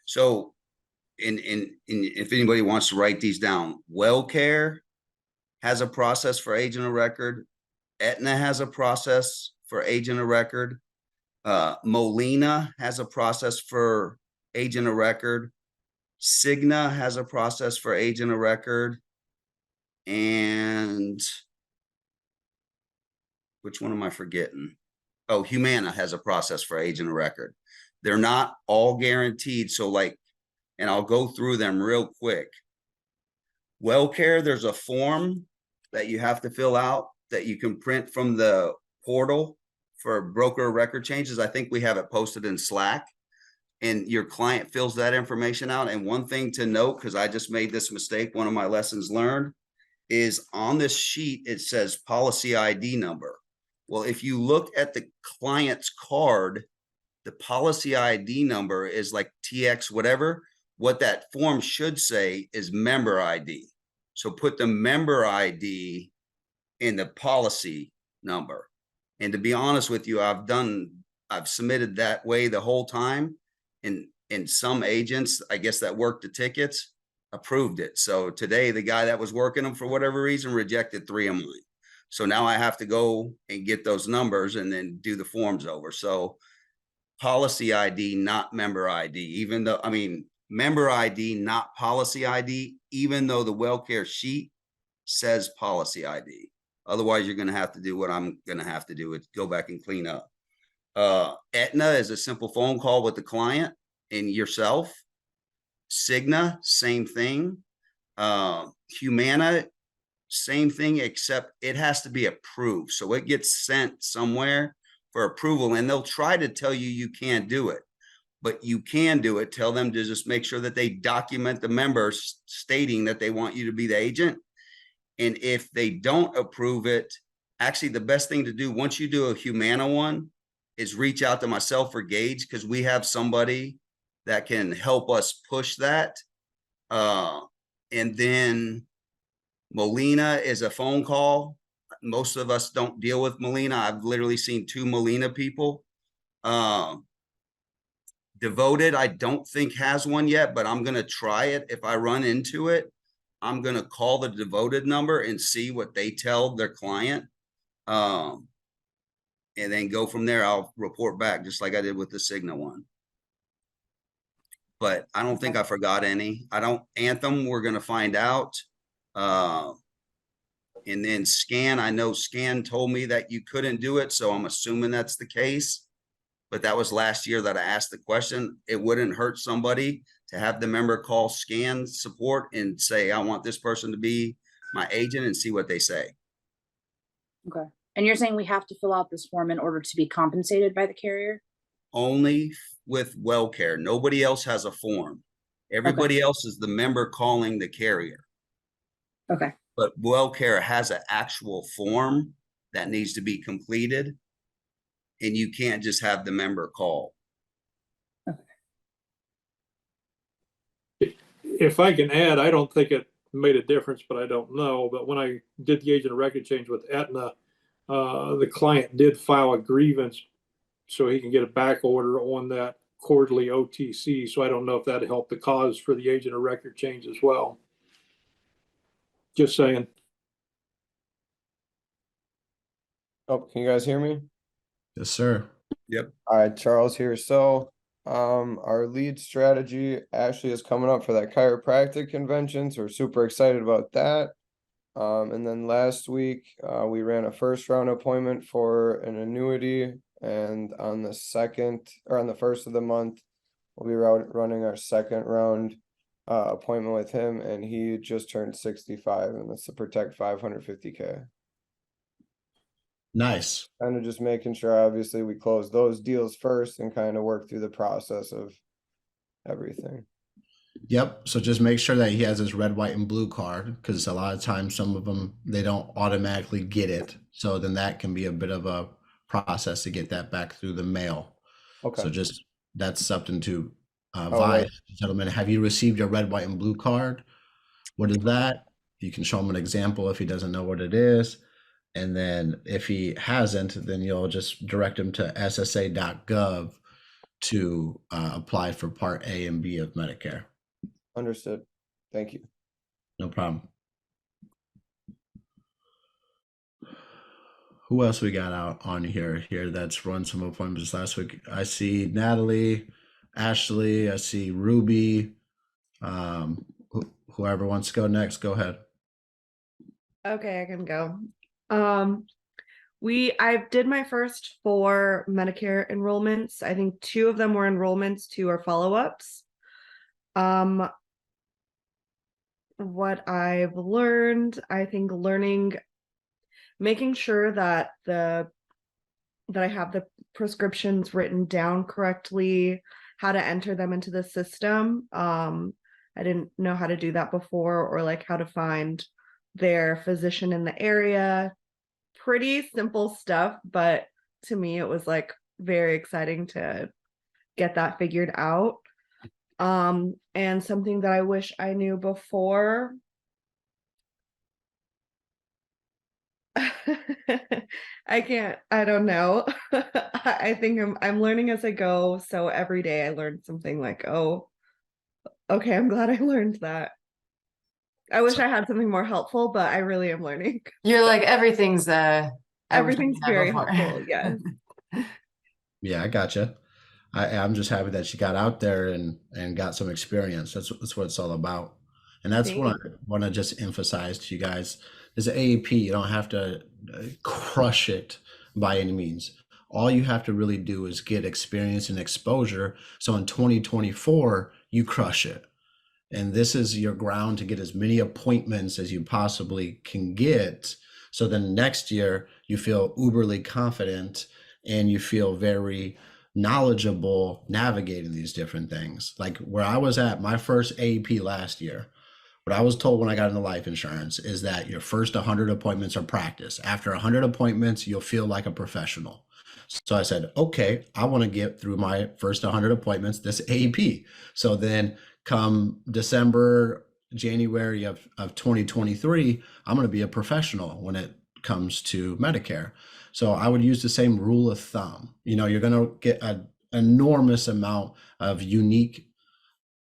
So if anybody wants to write these down, WellCare has a process for agent of record. Aetna has a process for agent of record. Molina has a process for agent of record. Cigna has a process for agent of record. And which one am I forgetting? Oh, Humana has a process for agent of record. They're not all guaranteed. So like, and I'll go through them real quick. WellCare, there's a form that you have to fill out that you can print from the portal for broker record changes. I think we have it posted in Slack, and your client fills that information out. And one thing to note, because I just made this mistake, one of my lessons learned, is on this sheet, it says policy ID number. Well, if you look at the client's card, the policy ID number is like TX whatever. What that form should say is member ID. So put the member ID in the policy number. And to be honest with you, I've submitted that way the whole time. And some agents, I guess, that worked the tickets approved it. So today, the guy that was working them for whatever reason rejected 3 of mine. So now I have to go and get those numbers and then do the forms over. So policy ID, not member ID, even though, I mean, member ID, not policy ID, even though the WellCare sheet says policy ID. Otherwise, you're going to have to do what I'm going to have to do, is go back and clean up. Aetna is a simple phone call with the client and yourself. Cigna, same thing. Humana, same thing, except it has to be approved. So it gets sent somewhere for approval, and they'll try to tell you you can't do it, but you can do it. Tell them to just make sure that they document the members stating that they want you to be the agent. And if they don't approve it, actually the best thing to do once you do a Humana one is reach out to myself or Gage, because we have somebody that can help us push that. And then Molina is a phone call. Most of us don't deal with Molina. I've literally seen 2 Molina people. Devoted, I don't think has one yet, but I'm going to try it. If I run into it, I'm going to call the Devoted number and see what they tell their client. And then go from there. I'll report back just like I did with the Cigna one. But I don't think I forgot any. Anthem, we're going to find out. And then Scan, I know Scan told me that you couldn't do it, so I'm assuming that's the case. But that was last year that I asked the question. It wouldn't hurt somebody to have the member call Scan support and say, I want this person to be my agent, and see what they say. Okay. And you're saying we have to fill out this form in order to be compensated by the carrier? Only with WellCare. Nobody else has a form. Everybody else is the member calling the carrier. Okay. But WellCare has an actual form that needs to be completed, and you can't just have the member call. Okay. if I can add, I don't think it made a difference, but I don't know. But when I did the agent of record change with Aetna, the client did file a grievance so he can get a back order on that quarterly OTC. So I don't know if that helped the cause for the agent of record change as well. Just saying. Oh, can you guys hear me? Yes, sir. Yep. All right, Charles here. So, our lead strategy actually is coming up for that chiropractic convention, so we're super excited about that. And then last week, we ran a first round appointment for an annuity, and on the first of the month, we'll be running our second round appointment with him, and he just turned 65, and that's to protect 550K. Nice. Kind of just making sure, obviously, we close those deals first and kind of work through the process of everything. Yep. So just make sure that he has his red, white, and blue card, because a lot of times some of them, they don't automatically get it. So then that can be a bit of a process to get that back through the mail. Okay. So just that's something to right. advise, gentlemen. Have you received your red, white, and blue card? What is that? You can show him an example if he doesn't know what it is. And then if he hasn't, then you'll just direct him to ssa.gov to apply for Part A and B of Medicare. Understood. Thank you. No problem. Who else we got out on here that's run some appointments last week? I see Natalie, Ashley, I see Ruby. Whoever wants to go next, go ahead. Okay, I can go. I did my first 4 Medicare enrollments. I think 2 of them were enrollments, 2 are follow-ups. What I've learned, I think making sure that I have the prescriptions written down correctly, how to enter them into the system. I didn't know how to do that before, or like how to find their physician in the area. Pretty simple stuff, but to me it was like very exciting to get that figured out. And something that I wish I knew before. I don't know. I think I'm learning as I go. So every day I learn something like, oh, okay, I'm glad I learned that. I wish I had something more helpful, but I really am learning. You're like, everything's Everything's very helpful. Yes. Yeah, I gotcha. I'm just happy that she got out there and got some experience. That's what it's all about. And that's what I want to just emphasize to you guys. As an AEP, you don't have to crush it by any means. All you have to really do is get experience and exposure. So in 2024, you crush it. And this is your ground to get as many appointments as you possibly can get. So then next year you feel uberly confident and you feel very knowledgeable navigating these different things. Like where I was at my first AEP last year, what I was told when I got into life insurance is that your first 100 appointments are practice. After 100 appointments, you'll feel like a professional. So I said, okay, I want to get through my first 100 appointments, this AEP. So then come December, January of 2023, I'm going to be a professional when it comes to Medicare. So I would use the same rule of thumb. You know, you're going to get an enormous amount of unique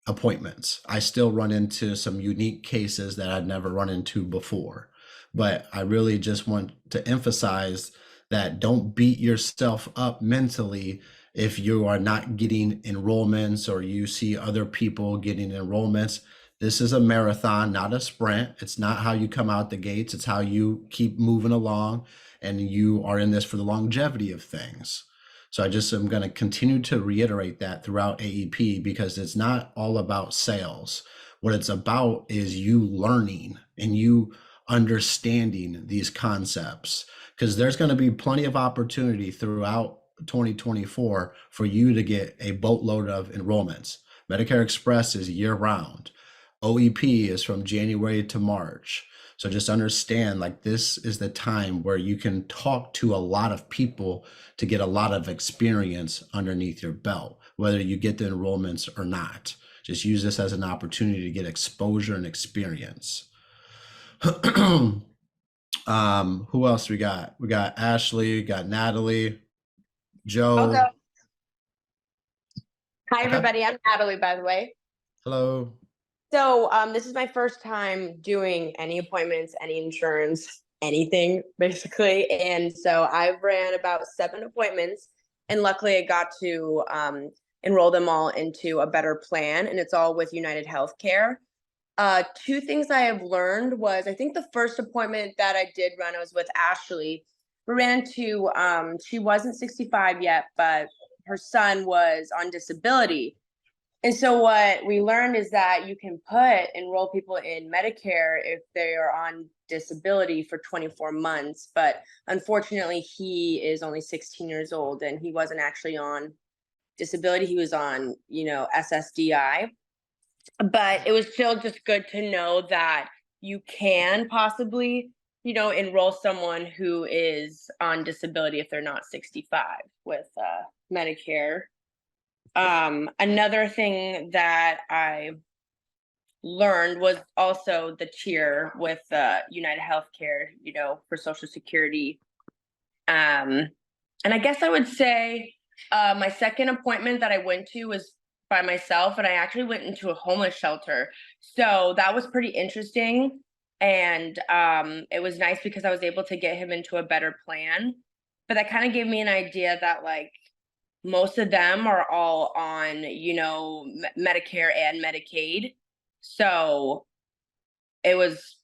appointments. I still run into some unique cases that I'd never run into before. But I really just want to emphasize that don't beat yourself up mentally if you are not getting enrollments or you see other people getting enrollments. This is a marathon, not a sprint. It's not how you come out the gates. It's how you keep moving along, and you are in this for the longevity of things. So I just am going to continue to reiterate that throughout AEP, because it's not all about sales. What it's about is you learning and you understanding these concepts, because there's going to be plenty of opportunity throughout 2024 for you to get a boatload of enrollments. Medicare Express is year round. OEP is from January to March. So just understand, like, this is the time where you can talk to a lot of people to get a lot of experience underneath your belt, whether you get the enrollments or not. just use this as an opportunity to get exposure and experience. Who else we got? We got Ashley, we got Natalie, Joe. I'll go. Hi, Okay. everybody. I'm Natalie, by the way. Hello. So this is my first time doing any appointments, any insurance, anything, basically. And so I've ran about 7 appointments, and luckily I got to enroll them all into a better plan, and it's all with United Healthcare. 2 things I have learned was, I think the first appointment that I did run, I was with Ashley. We ran into, she wasn't 65 yet, but her son was on disability. And so what we learned is that you can enroll people in Medicare if they are on disability for 24 months. But unfortunately, he is only 16 years old and he wasn't actually on disability. He was on, SSDI. But it was still just good to know that you can possibly, enroll someone who is on disability if they're not 65 with Medicare. Another thing that I learned was also the tier with United Healthcare, for Social Security. And I guess I would say my second appointment that I went to was by myself, and I actually went into a homeless shelter. So that was pretty interesting. And it was nice because I was able to get him into a better plan. But that kind of gave me an idea that, like, most of them are all on, Medicare and Medicaid. So it was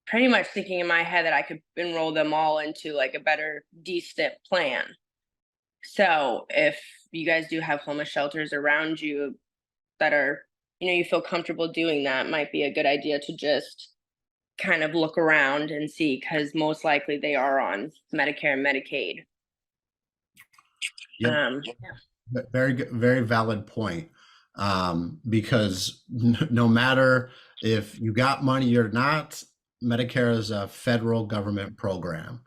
pretty much thinking in my head that I could enroll them all into like a better DSNP plan. So if you guys do have homeless shelters around you that are, you feel comfortable doing that, might be a good idea to just kind of look around and see, because most likely they are on Medicare and Medicaid. Yep. Very good, very valid point. Because no matter if you got money or not, Medicare is a federal government program.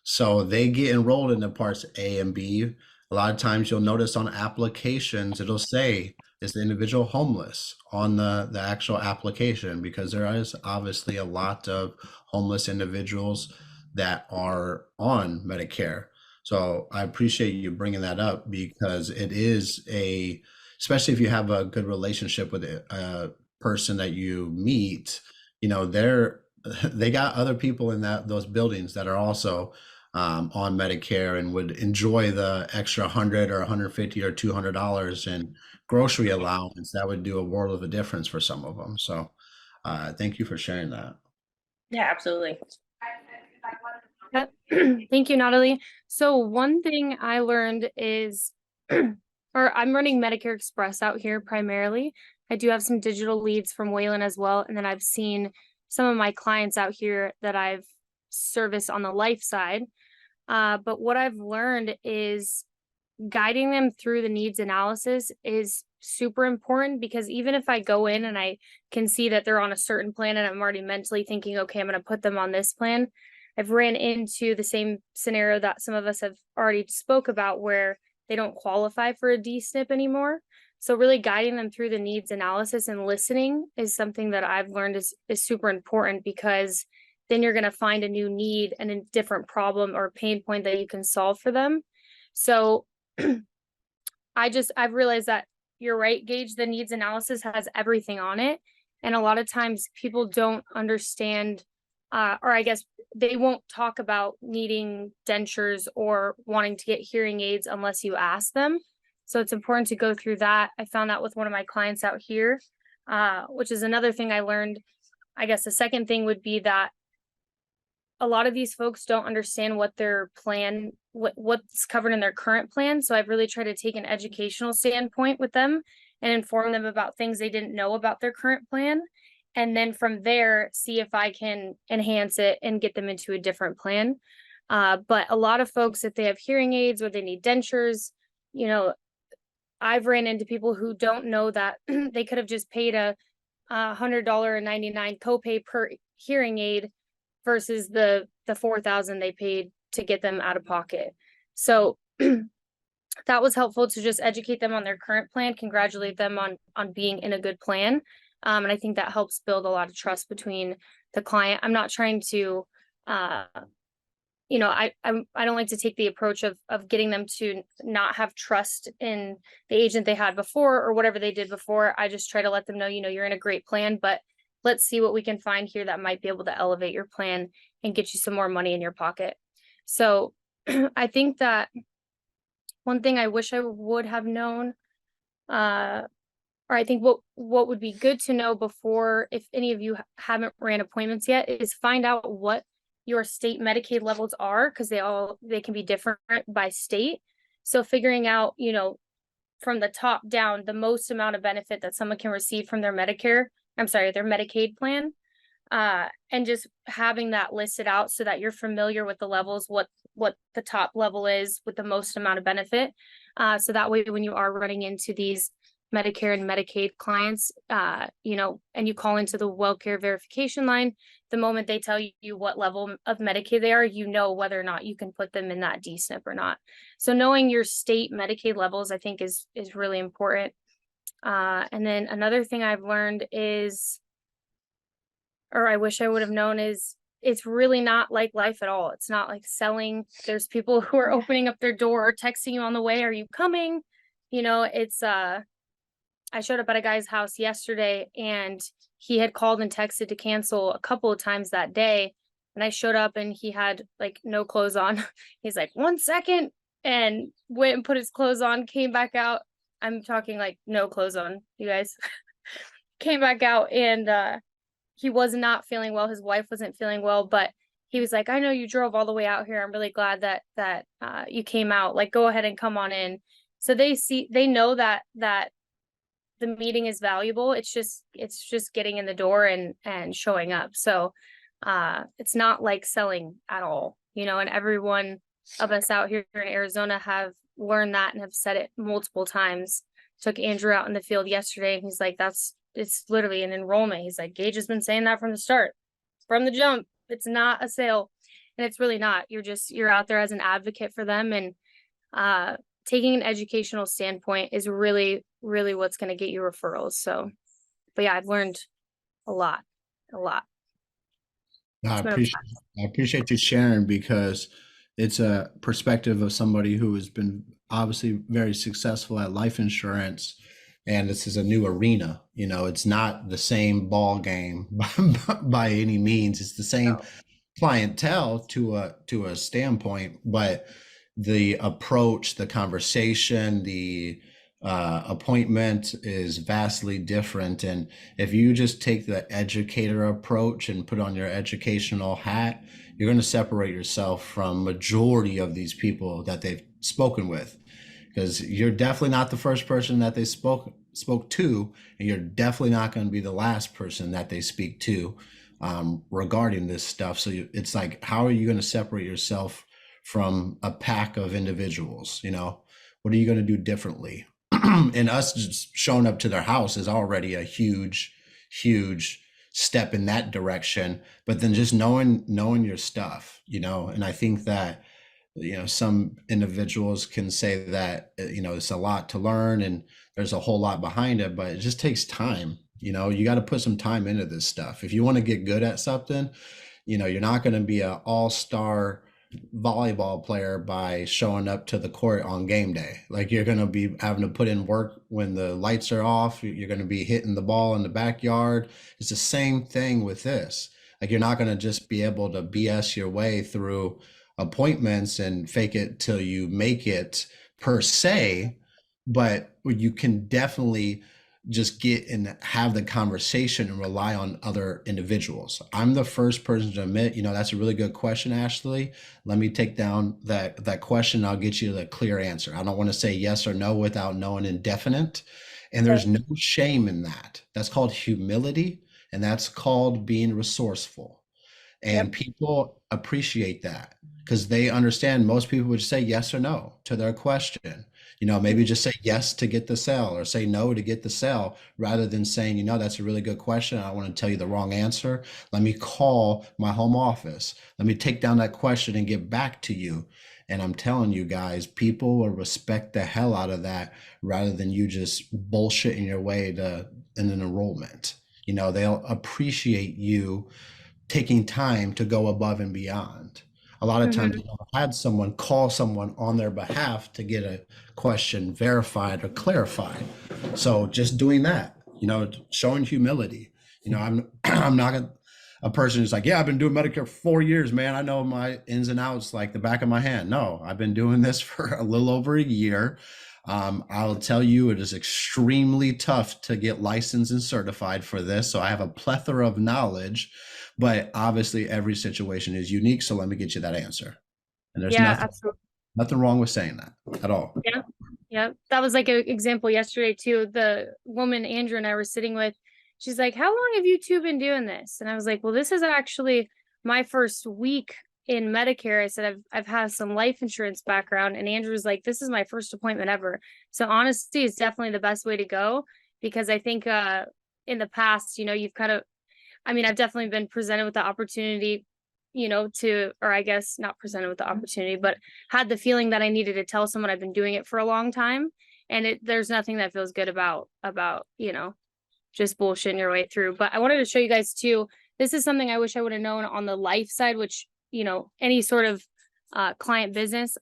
So they get enrolled into parts A and B. A lot of times you'll notice on applications, it'll say, is the individual homeless on the actual application, because there is obviously a lot of homeless individuals that are on Medicare. So I appreciate you bringing that up, because it is especially if you have a good relationship with a person that you meet, they got other people in those buildings that are also on Medicare and would enjoy the extra $100 or $150 or $200 in grocery allowance. That would do a world of a difference for some of them. So thank you for sharing that. Yeah, absolutely. Thank you, Natalie. So one thing I learned is, or I'm running Medicare Express out here primarily. I do have some digital leads from Wayland as well. And then I've seen some of my clients out here that I've serviced on the life side. But what I've learned is guiding them through the needs analysis is super important, because even if I go in and I can see that they're on a certain plan and I'm already mentally thinking, okay, I'm going to put them on this plan, I've ran into the same scenario that some of us have already spoke about, where they don't qualify for a DSNP anymore. So really guiding them through the needs analysis and listening is something that I've learned is super important, because then you're going to find a new need and a different problem or pain point that you can solve for them. So I've realized that you're right, Gage, the needs analysis has everything on it. And a lot of times people don't understand, or I guess they won't talk about needing dentures or wanting to get hearing aids unless you ask them. So it's important to go through that. I found that with one of my clients out here, which is another thing I learned. I guess the second thing would be that a lot of these folks don't understand what their plan, what's covered in their current plan. So I've really tried to take an educational standpoint with them and inform them about things they didn't know about their current plan. And then from there, see if I can enhance it and get them into a different plan. But a lot of folks, if they have hearing aids or they need dentures, I've ran into people who don't know that they could have just paid a $100.99 copay per hearing aid versus the $4,000 they paid to get them out of pocket. So that was helpful to just educate them on their current plan, congratulate them on being in a good plan. And I think that helps build a lot of trust between the client. I'm not trying to, you know, I don't like to take the approach of getting them to not have trust in the agent they had before or whatever they did before. I just try to let them know, you know, you're in a great plan, but let's see what we can find here that might be able to elevate your plan and get you some more money in your pocket. So I think that one thing I wish I would have known, or I think what would be good to know before, if any of you haven't ran appointments yet, is find out what your state Medicaid levels are, because they can be different by state. So figuring out, you know, from the top down, the most amount of benefit that someone can receive from their their Medicaid plan, and just having that listed out so that you're familiar with the levels, what the top level is with the most amount of benefit. So that way, when you are running into these Medicare and Medicaid clients, you know, and you call into the WellCare verification line, the moment they tell you what level of Medicaid they are, you know whether or not you can put them in that DSNP or not. So knowing your state Medicaid levels, I think is really important. And then another thing I've learned is, or I wish I would have known, is it's really not like life at all. It's not like selling. There's people who are opening up their door, texting you on the way, are you coming? You know, it's I showed up at a guy's house yesterday and he had called and texted to cancel a couple of times that day. And I showed up and he had like no clothes on. He's like, 1 second, and went and put his clothes on, came back out. I'm talking like no clothes on, you guys. Came back out and he was not feeling well. His wife wasn't feeling well, but he was like, I know you drove all the way out here. I'm really glad that you came out. Like, go ahead and come on in. So they know that the meeting is valuable. It's just getting in the door and showing up. So it's not like selling at all, you know, and every one of us out here in Arizona have learned that and have said it multiple times. Took Andrew out in the field yesterday and he's like, it's literally an enrollment. He's like, Gage has been saying that from the start, from the jump. It's not a sale. And it's really not. You're out there as an advocate for them. And taking an educational standpoint is really, really what's going to get you referrals. So, but yeah, I've learned a lot. I appreciate you sharing, because it's a perspective of somebody who has been obviously very successful at life insurance. And this is a new arena. You know, it's not the same ball game by any means. It's the same clientele to a standpoint, but the approach, the conversation, the appointment is vastly different. And if you just take the educator approach and put on your educational hat, you're going to separate yourself from majority of these people that they've spoken with, because you're definitely not the first person that they spoke to, and you're definitely not going to be the last person that they speak to regarding this stuff. So it's like, how are you going to separate yourself from a pack of individuals? You know, what are you going to do differently? And us just showing up to their house is already a huge step in that direction. But then just knowing your stuff, you know, and I think that, you know, some individuals can say that, you know, it's a lot to learn and there's a whole lot behind it, but it just takes time. You know, you got to put some time into this stuff. If you want to get good at something, you know, you're not going to be an all-star volleyball player by showing up to the court on game day. Like, you're going to be having to put in work when the lights are off. You're going to be hitting the ball in the backyard. It's the same thing with this. Like, you're not going to just be able to BS your way through appointments and fake it till you make it per se, but you can definitely just get and have the conversation and rely on other individuals. I'm the first person to admit, you know, that's a really good question, Ashley. Let me take down that question. I'll get you the clear answer. I don't want to say yes or no without knowing indefinite. And there's no shame in that. That's called humility, and that's called being resourceful. And people appreciate that because they understand most people would say yes or no to their question. Maybe just say yes to get the sale or say no to get the sale rather than saying, that's a really good question. I want to tell you the wrong answer. Let me call my home office. Let me take down that question and get back to you. And I'm telling you guys, people will respect the hell out of that rather than you just bullshitting your way to an enrollment. They'll appreciate you taking time to go above and beyond. A lot of times I've had someone call someone on their behalf to get a question verified or clarified. So just doing that, showing humility. I'm not a person who's like, yeah, I've been doing Medicare for 4 years, man. I know my ins and outs like the back of my hand. No, I've been doing this for a little over a year. I'll tell you, it is extremely tough to get licensed and certified for this. So I have a plethora of knowledge, but obviously every situation is unique. So let me get you that answer. And there's nothing wrong with saying that at all. Yeah. Yeah. That was like an example yesterday too. The woman Andrew and I were sitting with, she's like, how long have you two been doing this? And I was like, well, this is actually my first week in Medicare. I said, I've had some life insurance background, and Andrew was like, this is my first appointment ever. So honesty is definitely the best way to go, because I think in the past, you've kind of, I've definitely been presented with the opportunity, or I guess not presented with the opportunity, but had the feeling that I needed to tell someone I've been doing it for a long time. And there's nothing that feels good about, just bullshitting your way through. But I wanted to show you guys too, this is something I wish I would have known on the life side, which, any sort of client business,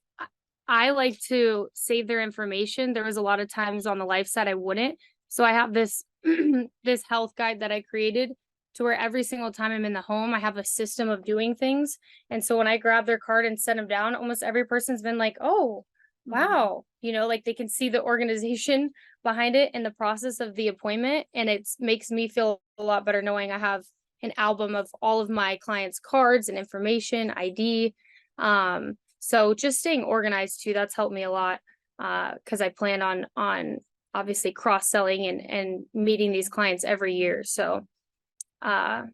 I like to save their information. There was a lot of times on the life side I wouldn't. So I have this this health guide that I created to where every single time I'm in the home, I have a system of doing things. And so when I grab their card and send them down, almost every person's been like, oh, wow, like they can see the organization behind it and the process of the appointment. And it makes me feel a lot better knowing I have an album of all of my clients' cards and information, ID. So just staying organized too, that's helped me a lot. Cause I plan on obviously cross-selling and meeting these clients every year. So, but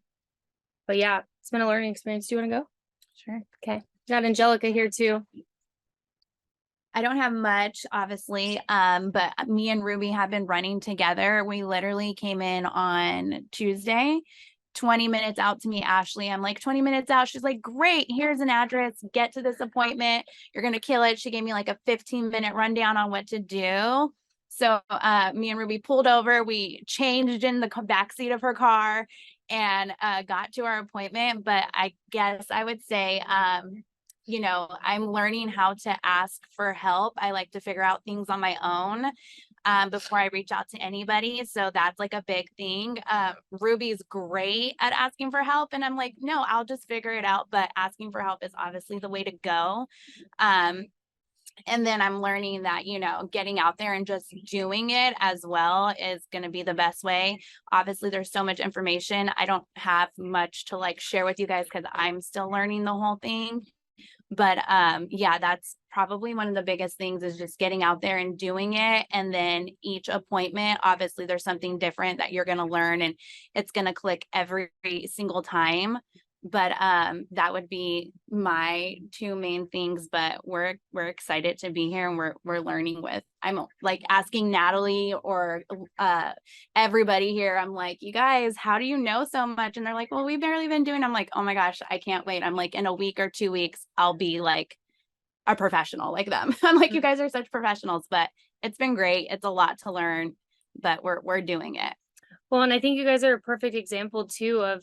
yeah, it's been a learning experience. Do you want to go? Sure. Okay. Got Angelica here too. I don't have much, obviously, but me and Ruby have been running together. We literally came in on Tuesday, 20 minutes out to meet Ashley. I'm like 20 minutes out. She's like, great, here's an address. Get to this appointment. You're going to kill it. She gave me like a 15-minute rundown on what to do. So me and Ruby pulled over. We changed in the backseat of her car and got to our appointment. But I guess I would say, I'm learning how to ask for help. I like to figure out things on my own before I reach out to anybody. So that's like a big thing. Ruby's great at asking for help. And I'm like, no, I'll just figure it out. But asking for help is obviously the way to go. And then I'm learning that, getting out there and just doing it as well is going to be the best way. Obviously, there's so much information. I don't have much to like share with you guys because I'm still learning the whole thing. But yeah, that's probably one of the biggest things is just getting out there and doing it. And then each appointment, obviously there's something different that you're going to learn and it's going to click every single time. But that would be my two main things. But we're excited to be here and we're learning with. I'm like asking Natalie or everybody here. I'm like, you guys, how do you know so much? And they're like, well, we've barely been doing. I'm like, oh my gosh, I can't wait. I'm like, in a week or 2 weeks, I'll be like a professional like them. I'm like, you guys are such professionals. But it's been great. It's a lot to learn, but we're doing it. Well, and I think you guys are a perfect example too of,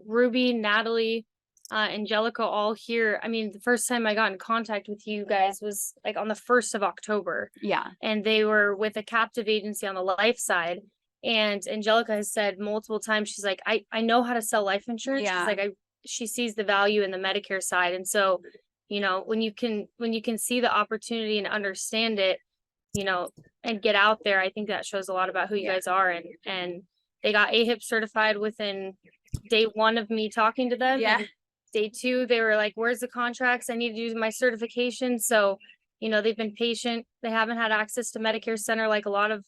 Ruby, Natalie, Angelica all here. I mean, the first time I got in contact with you guys was like on the 1st of October. Yeah. And they were with a captive agency on the life side. And Angelica has said multiple times, she's like, I know how to sell life insurance. Yeah. She's like, she sees the value in the Medicare side. And so, when you can see the opportunity and understand it, and get out there, I think that shows a lot about who you guys are. And they got AHIP certified within day 1 of me talking to them. Yeah. And day 2, they were like, where's the contracts? I need to do my certification. So, they've been patient. They haven't had access to Medicare Center like a lot of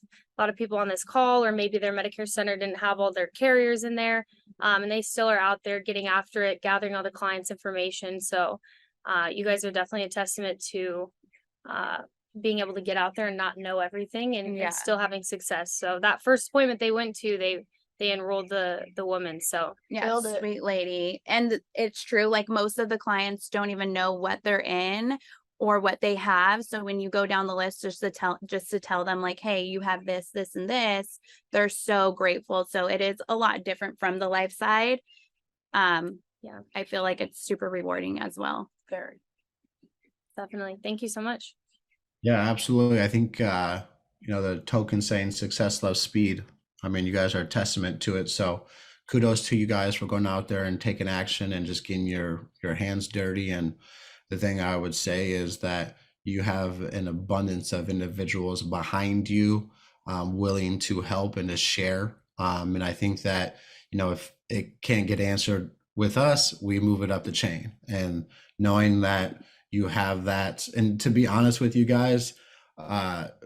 people on this call, or maybe their Medicare Center didn't have all their carriers in there. And they still are out there getting after it, gathering all the clients' information. So you guys are definitely a testament to being able to get out there and not know everything and, Yeah. and still having success. So that first appointment they went to, they enrolled the woman. So Yeah, killed it. sweet lady. And it's true, like most of the clients don't even know what they're in or what they have. So when you go down the list just to tell them like, hey, you have this, this, and this, they're so grateful. So it is a lot different from the life side. Yeah, I feel like it's super rewarding as well. Very. Definitely. Thank you so much. Yeah, absolutely. I think the token saying success loves speed. I mean, you guys are a testament to it. So kudos to you guys for going out there and taking action and just getting your hands dirty. And the thing I would say is that you have an abundance of individuals behind you, willing to help and to share. And I think that, if it can't get answered with us, we move it up the chain. And knowing that you have that, and to be honest with you guys,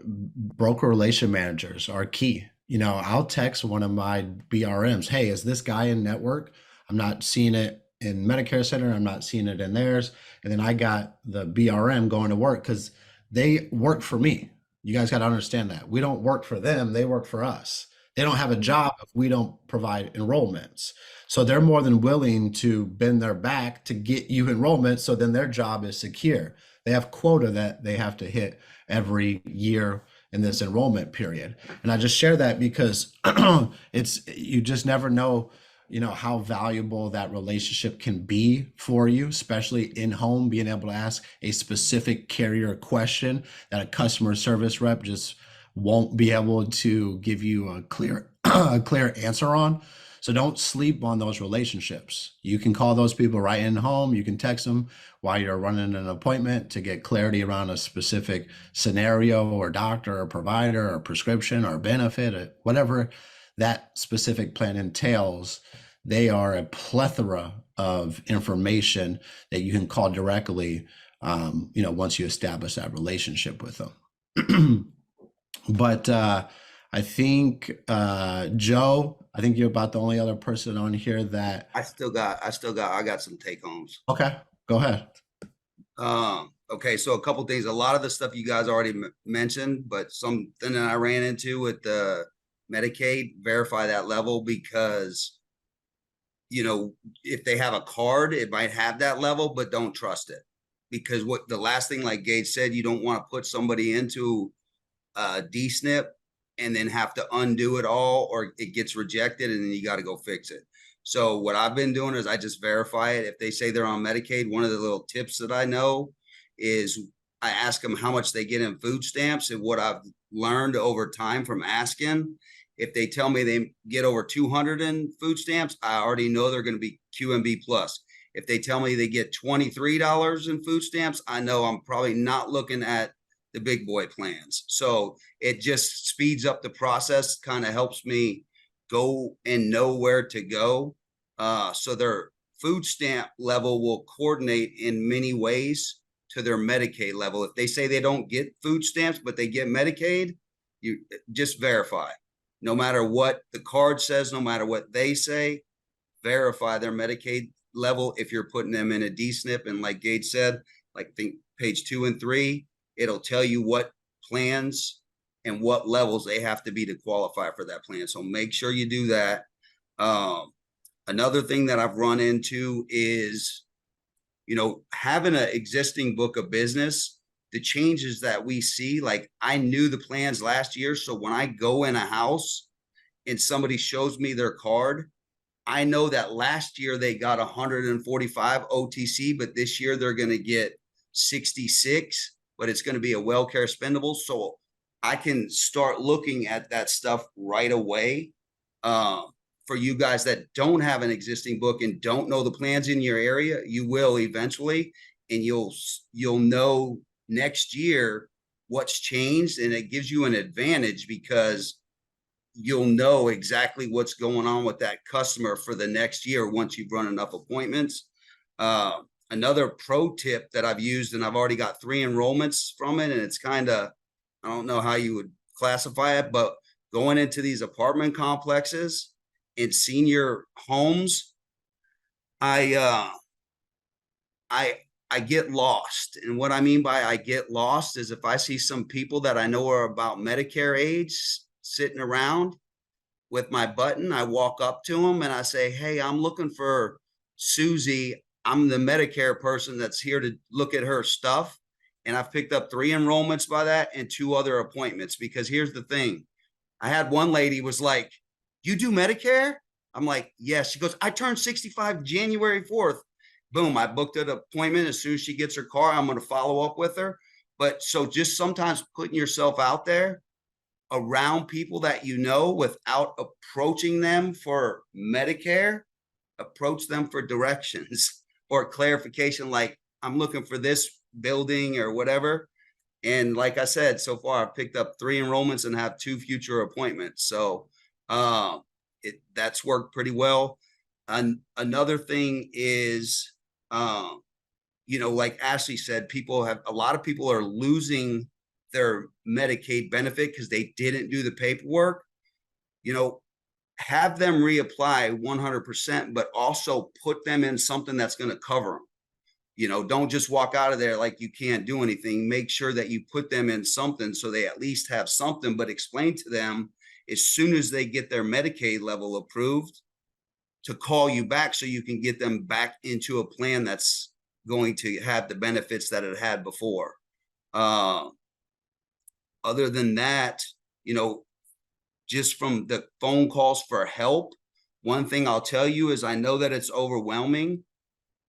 broker relation managers are key. I'll text one of my BRMs, hey, is this guy in network? I'm not seeing it in Medicare Center. I'm not seeing it in theirs. And then I got the BRM going to work because they work for me. You guys got to understand that. We don't work for them. They work for us. They don't have a job if we don't provide enrollments. So they're more than willing to bend their back to get you enrollment. So then their job is secure. They have quota that they have to hit every year in this enrollment period. And I just share that because you just never know, how valuable that relationship can be for you, especially in home, being able to ask a specific carrier question that a customer service rep just won't be able to give you a clear answer on. So don't sleep on those relationships. You can call those people right in home. You can text them while you're running an appointment to get clarity around a specific scenario or doctor or provider or prescription or benefit or whatever that specific plan entails. They are a plethora of information that you can call directly, once you establish that relationship with them. But I think Joe, I think you're about the only other person on here that I got some take homes. Okay, go ahead. Okay, so a couple things. A lot of the stuff you guys already mentioned, but something that I ran into with the Medicaid, verify that level because, if they have a card, it might have that level, but don't trust it. Because what the last thing, like Gage said, you don't want to put somebody into DSNP and then have to undo it all, or it gets rejected and then you got to go fix it. So what I've been doing is I just verify it. If they say they're on Medicaid, one of the little tips that I know is I ask them how much they get in food stamps. And what I've learned over time from asking, if they tell me they get over 200 in food stamps, I already know they're going to be QMB plus. If they tell me they get $23 in food stamps, I know I'm probably not looking at the big boy plans. So it just speeds up the process, kind of helps me go and know where to go. So their food stamp level will coordinate in many ways to their Medicaid level. If they say they don't get food stamps, but they get Medicaid, you just verify. No matter what the card says, no matter what they say, verify their Medicaid level. If you're putting them in a DSNP, and like Gage said, like think page 2 and 3, it'll tell you what plans and what levels they have to be to qualify for that plan. So make sure you do that. Another thing that I've run into is, having an existing book of business, the changes that we see, like I knew the plans last year. So when I go in a house and somebody shows me their card, I know that last year they got 145 OTC, but this year they're going to get 66, but it's going to be a WellCare spendable. So I can start looking at that stuff right away. For you guys that don't have an existing book and don't know the plans in your area, you will eventually, and you'll know next year what's changed, and it gives you an advantage because you'll know exactly what's going on with that customer for the next year once you've run enough appointments. Another pro tip that I've used, and I've already got 3 enrollments from it, and it's kind of, I don't know how you would classify it, but going into these apartment complexes in senior homes, I get lost. And what I mean by I get lost is if I see some people that I know are about Medicare age sitting around with my button, I walk up to them and I say, hey, I'm looking for Susie. I'm the Medicare person that's here to look at her stuff. And I've picked up 3 enrollments by that and 2 other appointments, because here's the thing. I had one lady was like, you do Medicare? I'm like, yes. She goes, I turned 65 January 4th. Boom, I booked an appointment. As soon as she gets her car, I'm going to follow up with her. But so just sometimes putting yourself out there around people that you know without approaching them for Medicare, approach them for directions or clarification, like I'm looking for this building or whatever. And like I said, so far I've picked up 3 enrollments and have 2 future appointments. So that's worked pretty well. And another thing is, you know, like Ashley said, a lot of people are losing their Medicaid benefit because they didn't do the paperwork. You know, have them reapply 100%, but also put them in something that's going to cover them. You know, don't just walk out of there like you can't do anything. Make sure that you put them in something so they at least have something, but explain to them as soon as they get their Medicaid level approved to call you back so you can get them back into a plan that's going to have the benefits that it had before. Other than that, you know, just from the phone calls for help, one thing I'll tell you is I know that it's overwhelming,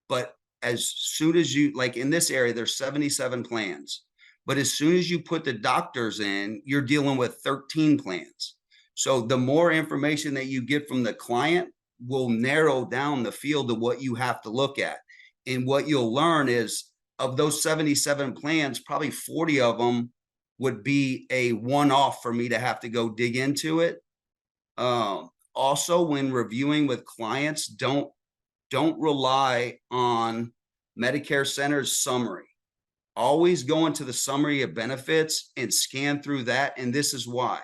but as soon as you, like in this area, there's 77 plans, but as soon as you put the doctors in, you're dealing with 13 plans. So the more information that you get from the client will narrow down the field of what you have to look at. And what you'll learn is of those 77 plans, probably 40 of them would be a one-off for me to have to go dig into it. Also, when reviewing with clients, don't rely on Medicare Center's summary. Always go into the summary of benefits and scan through that. And this is why.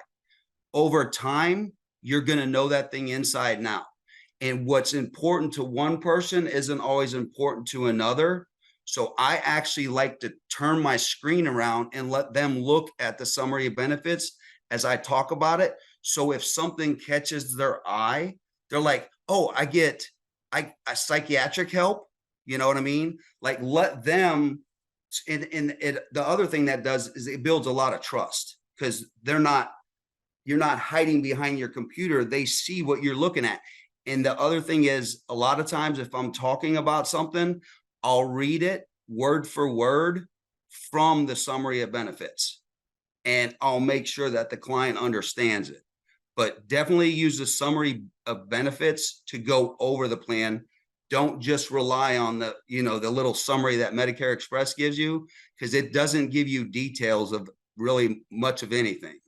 Over time, you're going to know that thing inside and out. And what's important to one person isn't always important to another. So I actually like to turn my screen around and let them look at the summary of benefits as I talk about it. So if something catches their eye, they're like, oh, I get psychiatric help. You know what I mean? Like let them, the other thing that does is it builds a lot of trust because you're not hiding behind your computer. They see what you're looking at. And the other thing is a lot of times if I'm talking about something, I'll read it word for word from the summary of benefits and I'll make sure that the client understands it. But definitely use the summary of benefits to go over the plan. Don't just rely on the little summary that Medicare Express gives you, because it doesn't give you details of really much of anything.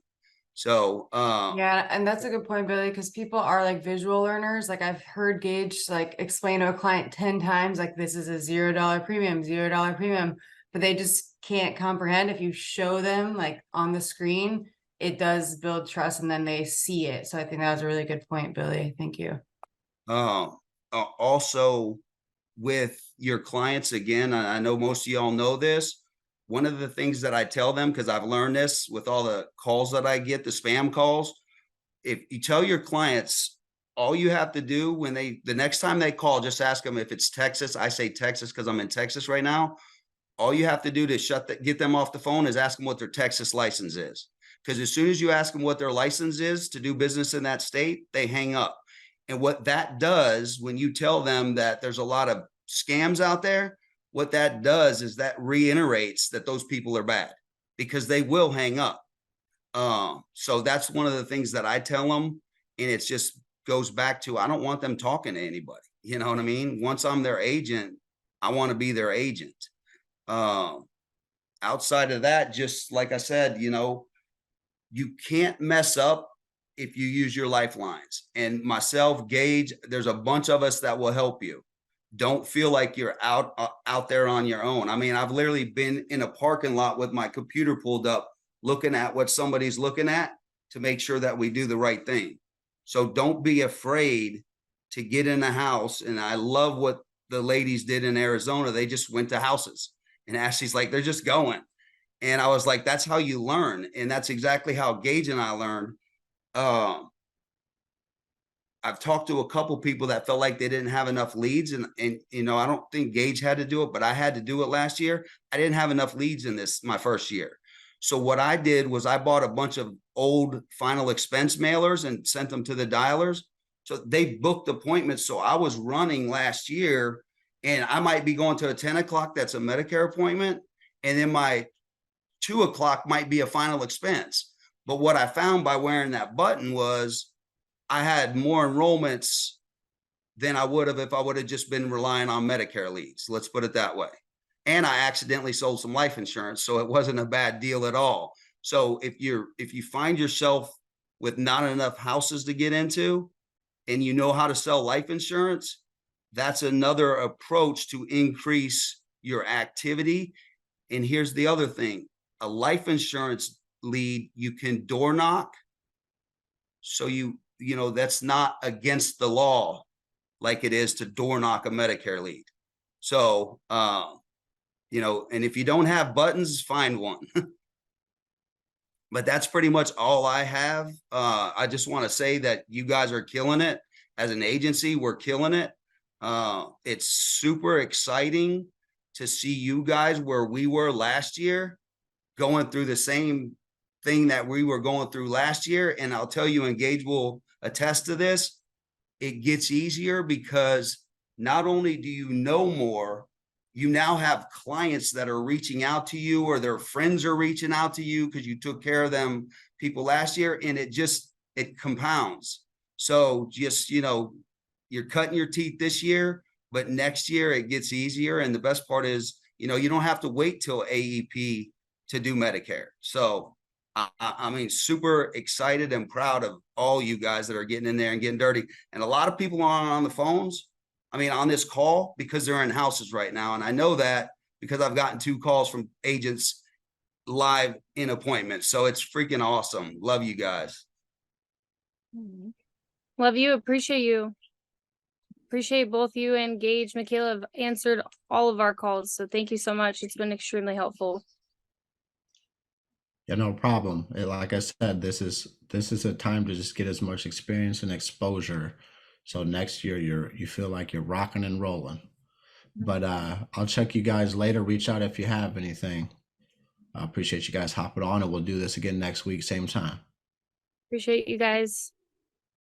So yeah, and that's a good point, Billy, because people are like visual learners. Like I've heard Gage like explain to a client 10 times, like this is a $0 premium, $0 premium, but they just can't comprehend. If you show them like on the screen, it does build trust and then they see it. So I think that was a really good point, Billy. Thank you. Also with your clients, again, I know most of y'all know this. One of the things that I tell them, because I've learned this with all the calls that I get, the spam calls, if you tell your clients, all you have to do when the next time they call, just ask them if it's Texas. I say Texas because I'm in Texas right now. All you have to do to get them off the phone is ask them what their Texas license is. Because as soon as you ask them what their license is to do business in that state, they hang up. And what that does when you tell them that there's a lot of scams out there, what that does is that reiterates that those people are bad because they will hang up. So that's one of the things that I tell them. And it just goes back to, I don't want them talking to anybody. You know what I mean? Once I'm their agent, I want to be their agent. Outside of that, just like I said, you can't mess up if you use your lifelines. And myself, Gage, there's a bunch of us that will help you. Don't feel like you're out there on your own. I mean, I've literally been in a parking lot with my computer pulled up, looking at what somebody's looking at to make sure that we do the right thing. So don't be afraid to get in a house. And I love what the ladies did in Arizona. They just went to houses, and Ashley's like, they're just going. And I was like, that's how you learn. And that's exactly how Gage and I learned. I've talked to a couple people that felt like they didn't have enough leads, and you know, I don't think Gage had to do it, but I had to do it last year. I didn't have enough leads in my first year. So what I did was I bought a bunch of old final expense mailers and sent them to the dialers. So they booked appointments. So I was running last year, and I might be going to a 10 o'clock that's a Medicare appointment, and then my 2 o'clock might be a final expense. But what I found by wearing that button was I had more enrollments than I would have if I would have just been relying on Medicare leads. Let's put it that way. And I accidentally sold some life insurance, so it wasn't a bad deal at all. So if you find yourself with not enough houses to get into, and you know how to sell life insurance, that's another approach to increase your activity. And here's the other thing: a life insurance lead, you can door knock. So you know, that's not against the law like it is to door knock a Medicare lead. So, you know, and if you don't have buttons, find one. But that's pretty much all I have. I just want to say that you guys are killing it. As an agency, we're killing it. It's super exciting to see you guys where we were last year, going through the same thing that we were going through last year. And I'll tell you, and Gage will attest to this, it gets easier because not only do you know more, you now have clients that are reaching out to you, or their friends are reaching out to you because you took care of them people last year, and it compounds. So just, you know, you're cutting your teeth this year, but next year it gets easier. And the best part is, you know, you don't have to wait till AEP to do Medicare. So I mean, super excited and proud of all you guys that are getting in there and getting dirty. And a lot of people are on the phones, I mean, on this call, because they're in houses right now. And I know that because I've gotten 2 calls from agents live in appointments. So it's freaking awesome. Love you guys. Love you. Appreciate you. Appreciate both you and Gage. Michaela have answered all of our calls. So thank you so much. It's been extremely helpful. Yeah, no problem. Like I said, this is a time to just get as much experience and exposure. So next year you feel like you're rocking and rolling. But I'll check you guys later. Reach out if you have anything. I appreciate you guys hopping on, and we'll do this again next week, same time. Appreciate you guys.